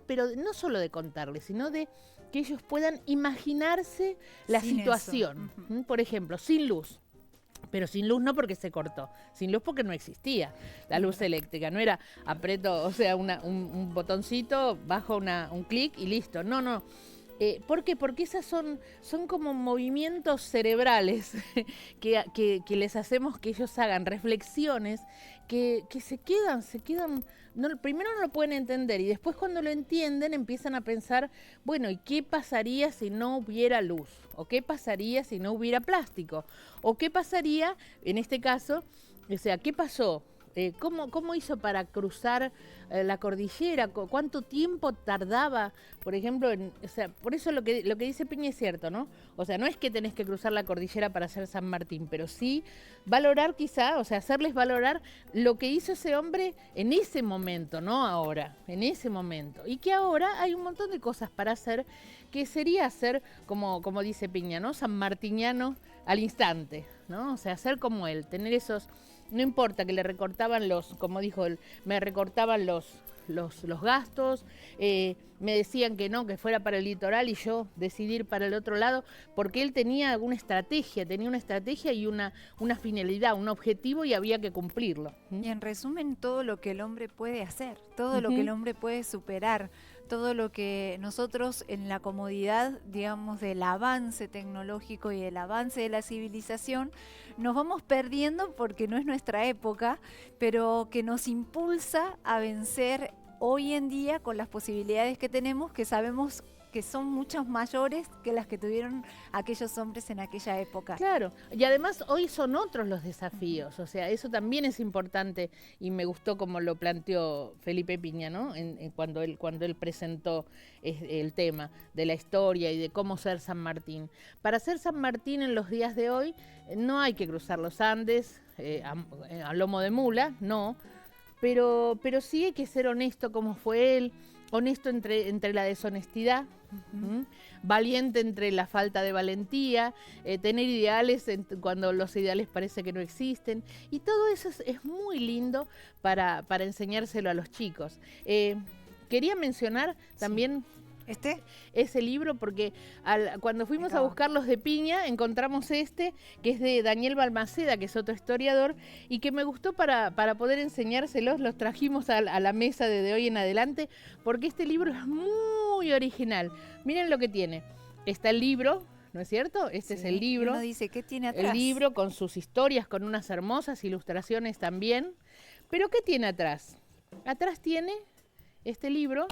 A: pero no solo de contarles, sino de que ellos puedan imaginarse la situación. Por ejemplo, sin luz. Pero sin luz no porque se cortó, sin luz porque no existía la luz eléctrica, no era aprieto, o sea, un botoncito, bajo un clic y listo, no. ¿Por qué? Porque esas son como movimientos cerebrales que les hacemos que ellos hagan reflexiones que se quedan, primero no lo pueden entender y después cuando lo entienden empiezan a pensar, bueno, ¿y qué pasaría si no hubiera luz? ¿O qué pasaría si no hubiera plástico? ¿O qué pasaría, en este caso, o sea, qué pasó? ¿Cómo hizo para cruzar la cordillera? ¿Cuánto tiempo tardaba? Por ejemplo, o sea, por eso lo que dice Piña es cierto, ¿no? O sea, no es que tenés que cruzar la cordillera para hacer San Martín, pero sí valorar quizá, o sea, hacerles valorar lo que hizo ese hombre en ese momento, no ahora, en ese momento. Y que ahora hay un montón de cosas para hacer, que sería hacer, como dice Piña, ¿no? San Martiniano al instante, ¿no? O sea, hacer como él, tener esos... No importa que le recortaban como dijo él, me recortaban los gastos, me decían que no, que fuera para el litoral y yo decidí ir para el otro lado, porque él tenía una estrategia y una finalidad, un objetivo y había que cumplirlo.
B: Y en resumen, todo lo que el hombre puede hacer, todo lo que el hombre puede superar, todo lo que nosotros en la comodidad, digamos, del avance tecnológico y del avance de la civilización, nos vamos perdiendo porque no es nuestra época, pero que nos impulsa a vencer hoy en día con las posibilidades que tenemos, que sabemos que son muchas mayores que las que tuvieron aquellos hombres en aquella época.
A: Claro, y además hoy son otros los desafíos, o sea, eso también es importante y me gustó como lo planteó Felipe Piña, ¿no? Cuando él presentó el tema de la historia y de cómo ser San Martín. Para ser San Martín en los días de hoy no hay que cruzar los Andes a lomo de mula, no, pero sí hay que ser honesto como fue él, honesto entre la deshonestidad, valiente entre la falta de valentía, tener ideales cuando los ideales parece que no existen, y todo eso es muy lindo para enseñárselo a los chicos. Quería mencionar también ese libro porque cuando fuimos a buscar los de Piña encontramos que es de Daniel Balmaceda, que es otro historiador, y que me gustó para poder enseñárselos. Los trajimos a la mesa de hoy en adelante porque este libro es muy original. Miren lo que tiene. Está el libro, ¿no es cierto? Este es el libro.
B: Uno dice, ¿qué tiene atrás?
A: El libro con sus historias, con unas hermosas ilustraciones también. Pero ¿qué tiene atrás? Atrás tiene este libro.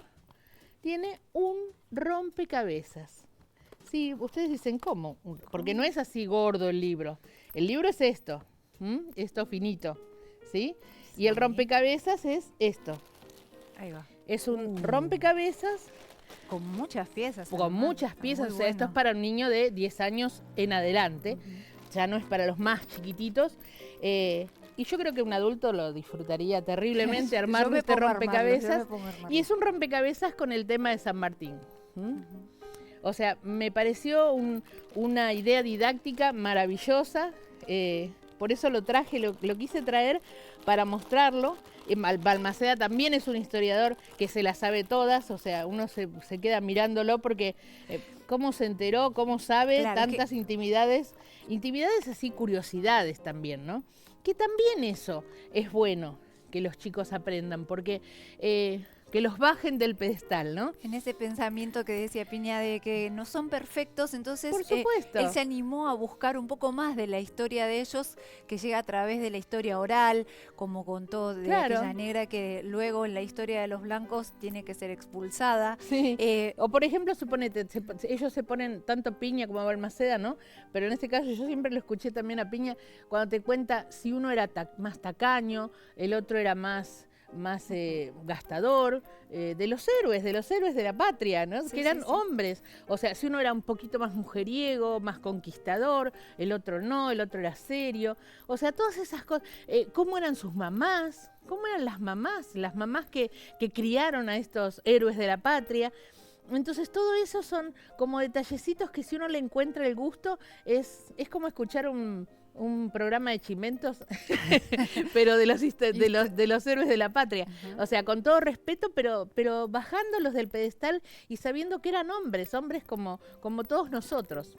A: Tiene un rompecabezas. Sí, ustedes dicen, ¿cómo? Porque no es así gordo el libro. El libro es esto, esto finito, ¿sí? Y el rompecabezas es esto.
B: Ahí va.
A: Es un rompecabezas.
B: Con muchas piezas.
A: Con muchas piezas, o sea, esto es para un niño de 10 años en adelante. Ya no es para los más chiquititos. Y yo creo que un adulto lo disfrutaría terriblemente armar este rompecabezas. Y es un rompecabezas con el tema de San Martín. O sea, me pareció una idea didáctica maravillosa. Por eso lo traje, lo quise traer para mostrarlo. Balmaceda también es un historiador que se las sabe todas, o sea, uno se queda mirándolo porque cómo se enteró, cómo sabe tantas intimidades así, curiosidades también, ¿no? Que también eso es bueno que los chicos aprendan, porque que los bajen del pedestal, ¿no?
B: En ese pensamiento que decía Piña de que no son perfectos, entonces
A: por supuesto.
B: Él se animó a buscar un poco más de la historia de ellos, que llega a través de la historia oral, como contó de aquella negra que luego en la historia de los blancos tiene que ser expulsada.
A: Sí. O por ejemplo, suponete, ellos se ponen tanto Piña como Balmaceda, ¿no? Pero en este caso yo siempre lo escuché también a Piña cuando te cuenta si uno era más tacaño, el otro era más gastador, de los héroes de la patria, ¿no? Que eran hombres. O sea, si uno era un poquito más mujeriego, más conquistador, el otro no, el otro era serio. O sea, todas esas cosas. ¿Cómo eran sus mamás? ¿Cómo eran las mamás que criaron a estos héroes de la patria? Entonces todo eso son como detallecitos que si uno le encuentra el gusto, es como escuchar un programa de chimentos, pero de los héroes de la patria. O sea, con todo respeto, pero bajándolos del pedestal y sabiendo que eran hombres como todos nosotros.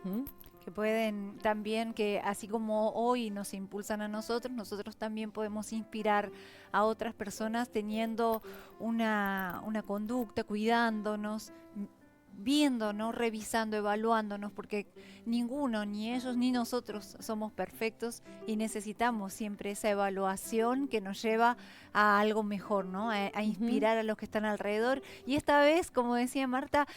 B: Que pueden también, que así como hoy nos impulsan a nosotros también podemos inspirar a otras personas teniendo una conducta, cuidándonos, viéndonos, revisando, evaluándonos, porque ninguno, ni ellos ni nosotros somos perfectos y necesitamos siempre esa evaluación que nos lleva a algo mejor, ¿no? A inspirar a los que están alrededor. Y esta vez, como decía Marta,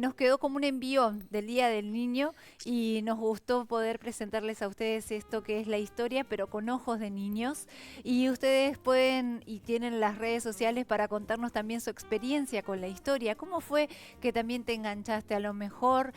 B: nos quedó como un envión del Día del Niño y nos gustó poder presentarles a ustedes esto que es la historia, pero con ojos de niños. Y ustedes pueden y tienen las redes sociales para contarnos también su experiencia con la historia. ¿Cómo fue que también te enganchaste a lo mejor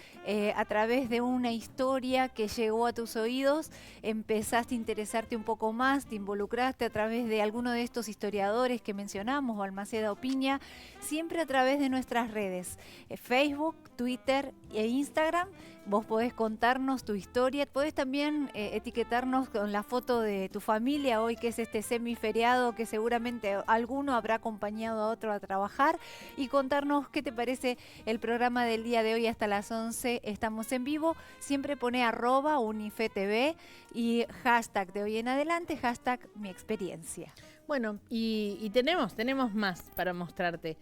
B: a través de una historia que llegó a tus oídos, empezaste a interesarte un poco más, te involucraste a través de alguno de estos historiadores que mencionamos, Balmaceda o Piña, siempre a través de nuestras redes, Facebook, Twitter e Instagram? Vos podés contarnos tu historia, podés también etiquetarnos con la foto de tu familia hoy que es este semiferiado que seguramente alguno habrá acompañado a otro a trabajar, y contarnos qué te parece el programa del día de hoy. Hasta las 11 estamos en vivo, siempre pone @UniFeTV y hashtag de hoy en adelante, hashtag mi experiencia.
A: Bueno, y tenemos más para mostrarte,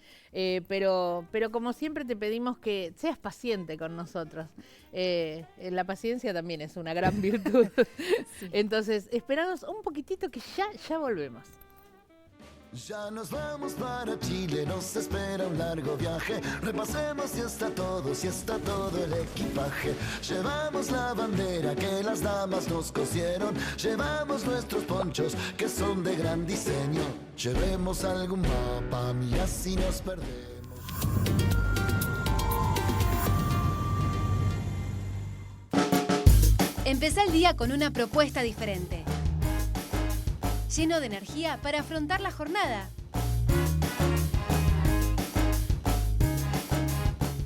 A: pero como siempre te pedimos que seas paciente con nosotros. La paciencia también es una gran virtud. Sí. Entonces, esperanos un poquitito que ya volvemos.
F: Ya nos vamos para Chile, nos espera un largo viaje. Repasemos si está todo el equipaje. Llevamos la bandera que las damas nos cosieron. Llevamos nuestros ponchos que son de gran diseño. Llevemos algún mapa, mira si nos perdemos.
J: Empezá el día con una propuesta diferente. Lleno de energía para afrontar la jornada.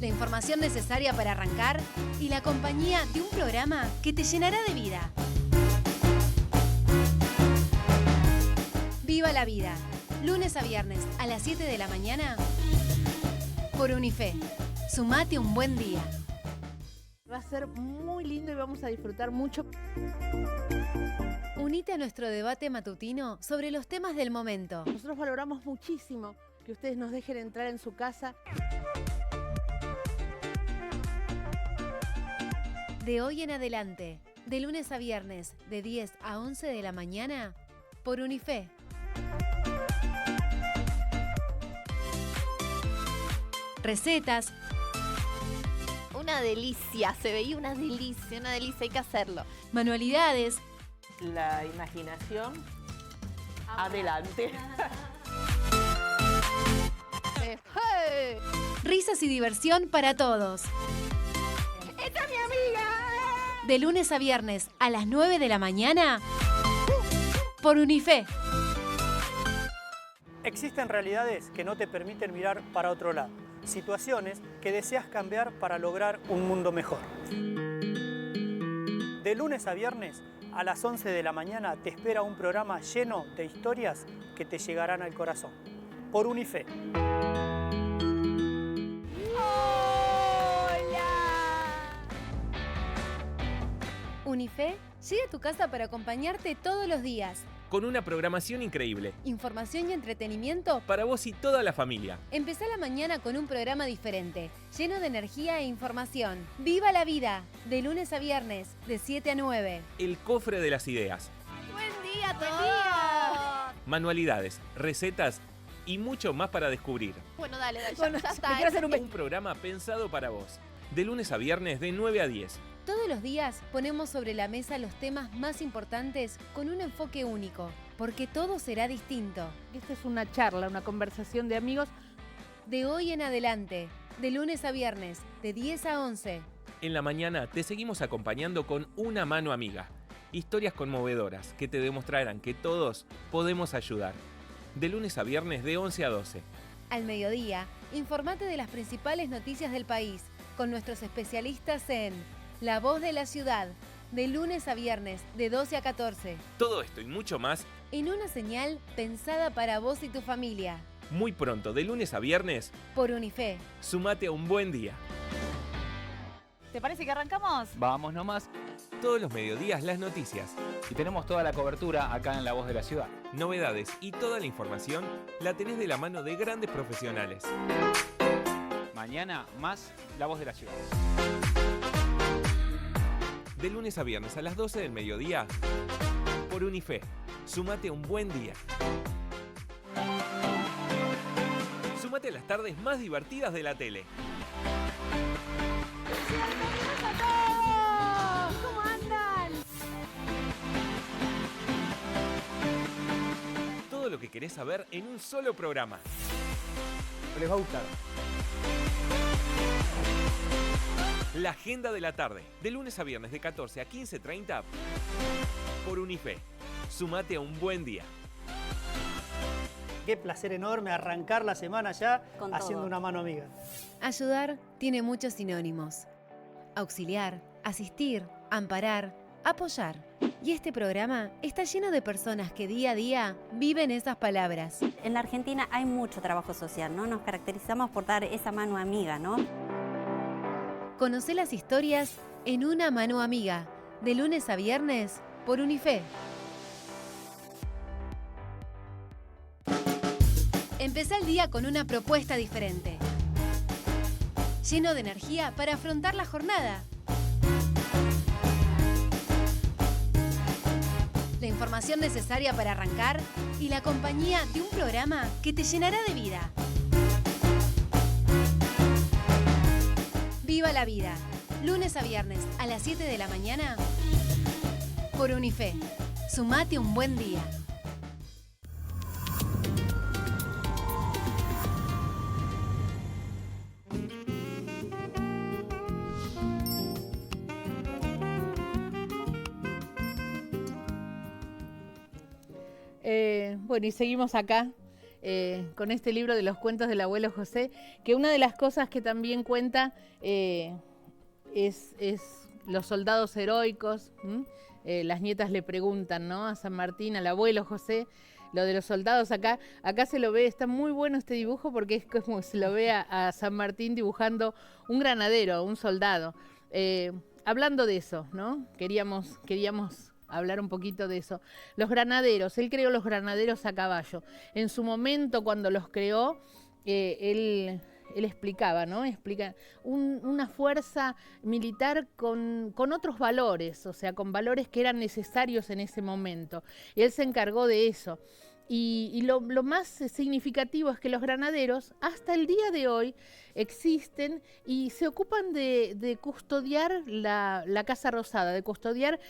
J: La información necesaria para arrancar y la compañía de un programa que te llenará de vida. Viva la vida. Lunes a viernes a las 7 de la mañana por Unife. Sumate un buen día.
A: Va a ser muy lindo y vamos a disfrutar mucho.
J: Unite a nuestro debate matutino sobre los temas del momento.
A: Nosotros valoramos muchísimo que ustedes nos dejen entrar en su casa.
J: De hoy en adelante, de lunes a viernes, de 10 a 11 de la mañana, por Unife. Recetas.
H: Una delicia, se veía una delicia, hay que hacerlo.
J: Manualidades.
A: La imaginación, adelante.
H: ¡Hey!
J: Risas y diversión para todos.
K: ¡Esta es mi amiga!
J: De lunes a viernes a las 9 de la mañana por Unife.
I: Existen realidades que no te permiten mirar para otro lado. Situaciones que deseas cambiar para lograr un mundo mejor. De lunes a viernes a las 11 de la mañana te espera un programa lleno de historias que te llegarán al corazón. Por Unife.
J: Unife llega a tu casa para acompañarte todos los días.
C: Con una programación increíble.
J: Información y entretenimiento
C: para vos y toda la familia.
J: Empezá la mañana con un programa diferente, lleno de energía e información. ¡Viva la vida! De lunes a viernes, de 7 a 9.
C: El cofre de las ideas.
H: ¡Buen día a todos!
C: Manualidades, recetas y mucho más para descubrir.
H: Bueno, dale, ya está.
C: Quiero hacer un programa pensado para vos. De lunes a viernes, de 9 a 10.
J: Todos los días ponemos sobre la mesa los temas más importantes con un enfoque único, porque todo será distinto.
A: Esta es una charla, una conversación de amigos.
J: De hoy en adelante, de lunes a viernes, de 10 a 11.
C: En la mañana te seguimos acompañando con Una Mano Amiga. Historias conmovedoras que te demostrarán que todos podemos ayudar. De lunes a viernes, de 11 a 12.
J: Al mediodía, informate de las principales noticias del país con nuestros especialistas en La Voz de la Ciudad, de lunes a viernes, de 12 a 14.
C: Todo esto y mucho más
J: en una señal pensada para vos y tu familia.
C: Muy pronto, de lunes a viernes,
J: por Unife.
C: Sumate a un buen día.
S: ¿Te parece que arrancamos?
G: Vamos nomás.
C: Todos los mediodías las noticias.
G: Y tenemos toda la cobertura acá en La Voz de la Ciudad.
C: Novedades y toda la información la tenés de la mano de grandes profesionales.
G: Mañana más La Voz de la Ciudad.
C: De lunes a viernes a las 12 del mediodía, por Unife. Sumate a un buen día. Sumate a las tardes más divertidas de la tele.
K: ¡Bienvenidos a todos! ¿Cómo andan?
C: Todo lo que querés saber en un solo programa.
I: Les va a gustar.
C: La agenda de la tarde, de lunes a viernes de 14 a 15:30 por Unife. Sumate a un buen día.
I: Qué placer enorme arrancar la semana ya
O: Con
I: haciendo
O: todo.
I: una mano amiga.
J: Ayudar tiene muchos sinónimos. Auxiliar, asistir, amparar, apoyar. Y este programa está lleno de personas que día a día viven esas palabras.
O: En la Argentina hay mucho trabajo social, ¿no? Nos caracterizamos por dar esa mano amiga, ¿no?
J: Conocé las historias en Una Mano Amiga, de lunes a viernes por Unife. Empezá el día con una propuesta diferente. Lleno de energía para afrontar la jornada. La información necesaria para arrancar y la compañía de un programa que te llenará de vida. Viva la vida. Lunes a viernes a las 7 de la mañana por Unife. Sumate un buen día.
A: Bueno, y seguimos acá con este libro de los cuentos del abuelo José, que una de las cosas que también cuenta es los soldados heroicos. Las nietas le preguntan, ¿no?, a San Martín, al abuelo José, lo de los soldados. Acá se lo ve, está muy bueno este dibujo porque es como se lo ve a San Martín dibujando un granadero, un soldado. Hablando de eso, ¿no? Queríamos hablar un poquito de eso. Los granaderos, él creó los granaderos a caballo. En su momento, cuando los creó, él explicaba, ¿no? Explica una fuerza militar con otros valores, o sea, con valores que eran necesarios en ese momento. Y él se encargó de eso. Y lo más significativo es que los granaderos hasta el día de hoy existen y se ocupan de custodiar la Casa Rosada, de custodiar,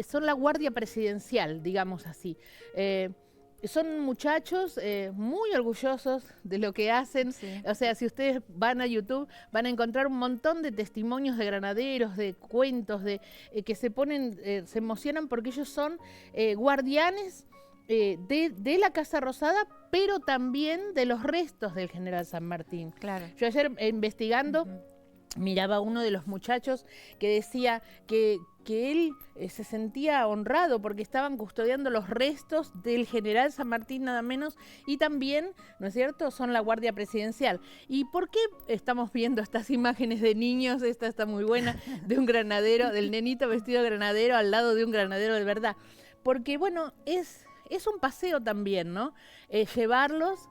A: son la guardia presidencial, digamos así. Son muchachos muy orgullosos de lo que hacen. Sí. O sea, si ustedes van a YouTube, van a encontrar un montón de testimonios de granaderos, de cuentos, que se emocionan porque ellos son guardianes de la Casa Rosada, pero también de los restos del general San Martín.
B: Claro.
A: Yo ayer investigando, miraba a uno de los muchachos que decía que él se sentía honrado porque estaban custodiando los restos del general San Martín nada menos, y también, ¿no es cierto?, son la guardia presidencial. ¿Y por qué estamos viendo estas imágenes de niños? Esta está muy buena, de un granadero, del nenito vestido de granadero al lado de un granadero de verdad. Porque, bueno, es un paseo también, ¿no? Llevarlos,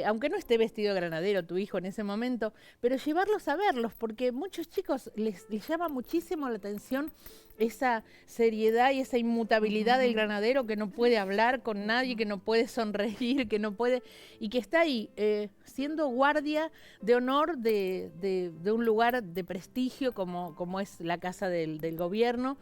A: aunque no esté vestido de granadero tu hijo en ese momento, pero llevarlos a verlos, porque muchos chicos les llama muchísimo la atención esa seriedad y esa inmutabilidad del granadero, que no puede hablar con nadie, que no puede sonreír, que no puede, y que está ahí siendo guardia de honor de un lugar de prestigio como es la casa del gobierno,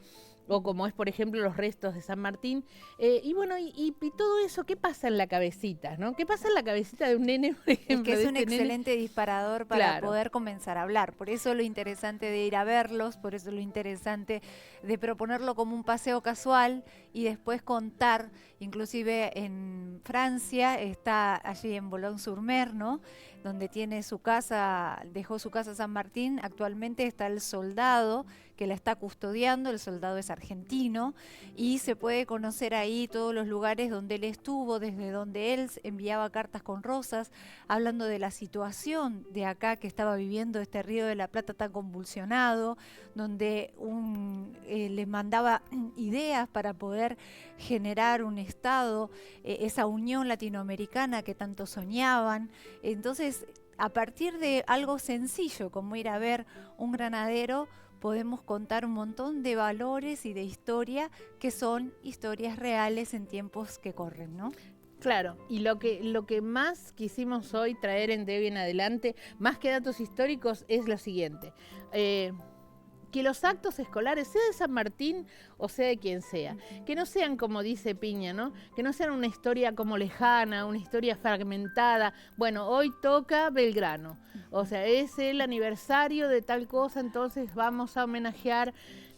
A: o como es, por ejemplo, los restos de San Martín. Y bueno, y todo eso, ¿qué pasa en la cabecita, no? ¿Qué pasa en la cabecita de un nene, por ejemplo?
B: Es que es un
A: excelente
B: excelente disparador para poder comenzar a hablar. Por eso lo interesante de ir a verlos, por eso lo interesante de proponerlo como un paseo casual y después contar. Inclusive en Francia, está allí en Boulogne-sur-Mer, ¿no?, donde tiene su casa, dejó su casa San Martín. Actualmente está el soldado que la está custodiando, el soldado es argentino, y se puede conocer ahí todos los lugares donde él estuvo, desde donde él enviaba cartas con rosas, hablando de la situación de acá que estaba viviendo este Río de la Plata tan convulsionado, donde le mandaba ideas para poder generar un Estado, esa unión latinoamericana que tanto soñaban. Entonces, a partir de algo sencillo como ir a ver un granadero, podemos contar un montón de valores y de historia que son historias reales en tiempos que corren, ¿no?
A: Claro, y lo que más quisimos hoy traer en De Hoy en Adelante, más que datos históricos, es lo siguiente. Que los actos escolares, sea de San Martín o sea de quien sea, que no sean como dice Piña, ¿no? Que no sean una historia como lejana, una historia fragmentada. Bueno, hoy toca Belgrano, o sea, es el aniversario de tal cosa, entonces vamos a homenajear.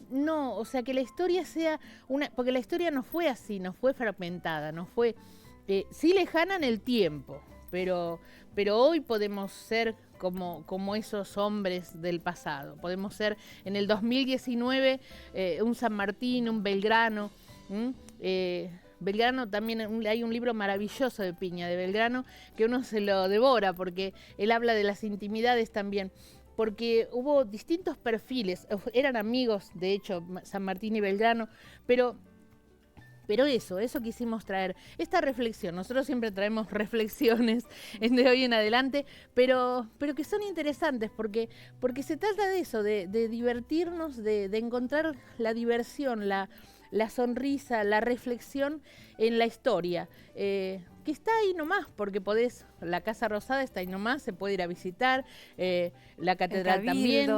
A: No, o sea, que la historia sea porque la historia no fue así, no fue fragmentada, no fue, sí lejana en el tiempo, pero hoy podemos ser como esos hombres del pasado. Podemos ser en el 2019 un San Martín, un Belgrano. Belgrano también, hay un libro maravilloso de Piña, de Belgrano, que uno se lo devora porque él habla de las intimidades también. Porque hubo distintos perfiles, eran amigos, de hecho, San Martín y Belgrano, pero Pero eso quisimos traer, esta reflexión. Nosotros siempre traemos reflexiones de hoy en adelante, pero que son interesantes porque se trata de eso, de divertirnos, de encontrar la diversión, la sonrisa, la reflexión en la historia, que está ahí nomás, porque la Casa Rosada está ahí nomás, se puede ir a visitar, la catedral también.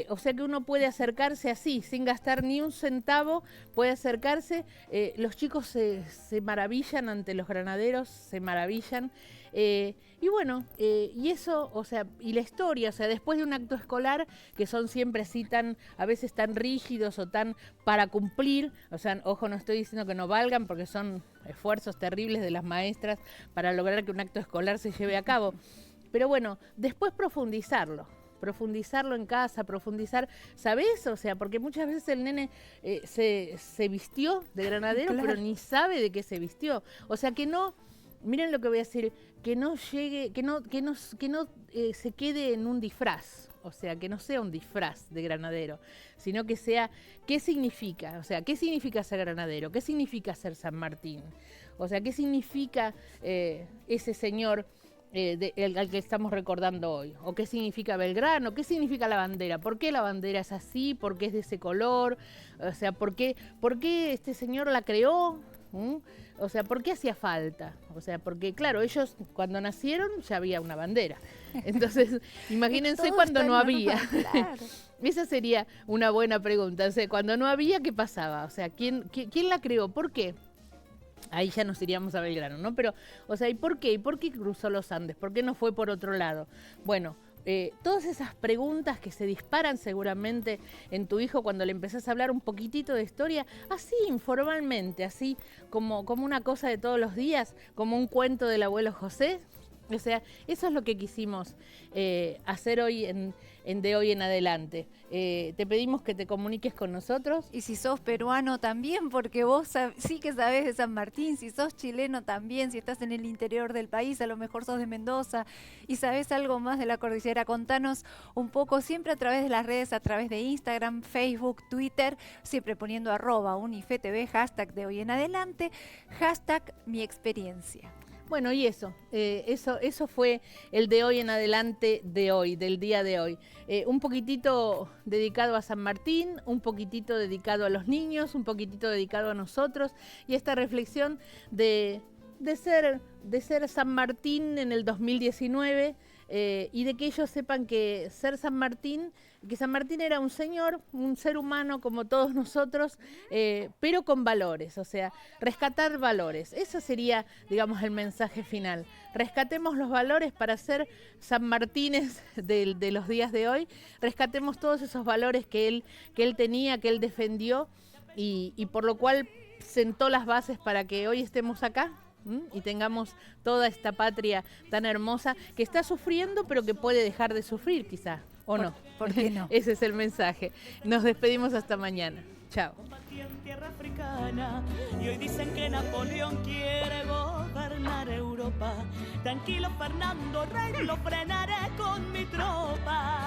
A: O sea que uno puede acercarse así, sin gastar ni un centavo, puede acercarse. Los chicos se maravillan ante los granaderos, se maravillan. Y bueno, y eso, o sea, y la historia, o sea, después de un acto escolar, que son siempre así a veces tan rígidos o tan para cumplir, o sea, ojo, no estoy diciendo que no valgan, porque son esfuerzos terribles de las maestras para lograr que un acto escolar se lleve a cabo. Pero bueno, después profundizarlo en casa, ¿sabés? O sea, porque muchas veces el nene se vistió de granadero, claro, pero ni sabe de qué se vistió. O sea, que no, miren lo que voy a decir, que no llegue, que no se quede en un disfraz. O sea, que no sea un disfraz de granadero, sino que sea, ¿qué significa? O sea, ¿qué significa ser granadero? ¿Qué significa ser San Martín? O sea, ¿qué significa ese señor al que estamos recordando hoy? ¿O qué significa Belgrano? ¿Qué significa la bandera? ¿Por qué la bandera es así? ¿Por qué es de ese color? O sea, ¿por qué este señor la creó? O sea, ¿por qué hacía falta? O sea, porque claro, ellos cuando nacieron ya había una bandera. Entonces, imagínense cuando no había. Claro. Esa sería una buena pregunta. O sea, cuando no había, ¿qué pasaba? O sea, ¿quién la creó? ¿Por qué? Ahí ya nos iríamos a Belgrano, ¿no? Pero, o sea, ¿y por qué? ¿Y por qué cruzó los Andes? ¿Por qué no fue por otro lado? Bueno, todas esas preguntas que se disparan seguramente en tu hijo cuando le empezás a hablar un poquitito de historia, así informalmente, así como una cosa de todos los días, como un cuento del abuelo José. O sea, eso es lo que quisimos hacer hoy de hoy en adelante. Te pedimos que te comuniques con nosotros.
B: Y si sos peruano también, porque vos sí que sabés de San Martín, si sos chileno también, si estás en el interior del país, a lo mejor sos de Mendoza y sabés algo más de la cordillera, contanos un poco, siempre a través de las redes, a través de Instagram, Facebook, Twitter, siempre poniendo @UniFeTV, hashtag de hoy en adelante, hashtag mi experiencia.
A: Bueno, y eso fue el de hoy en adelante de hoy, del día de hoy. Un poquitito dedicado a San Martín, un poquitito dedicado a los niños, un poquitito dedicado a nosotros y esta reflexión de ser San Martín en el 2019 y de que ellos sepan que ser San Martín, que San Martín era un señor, un ser humano como todos nosotros, pero con valores, o sea, rescatar valores. Eso sería, digamos, el mensaje final. Rescatemos los valores para ser San Martínez de los días de hoy, rescatemos todos esos valores que él tenía, que él defendió y por lo cual sentó las bases para que hoy estemos acá. Y tengamos toda esta patria tan hermosa que está sufriendo, pero que puede dejar de sufrir quizá, ¿o no?
B: ¿Por qué no?
A: Ese es el mensaje. Nos despedimos hasta mañana. Chao.
E: Combatí en tierra africana y hoy dicen que Napoleón quiere gobernar Europa. Tranquilo, Fernando Rey, lo frenaré con mi tropa.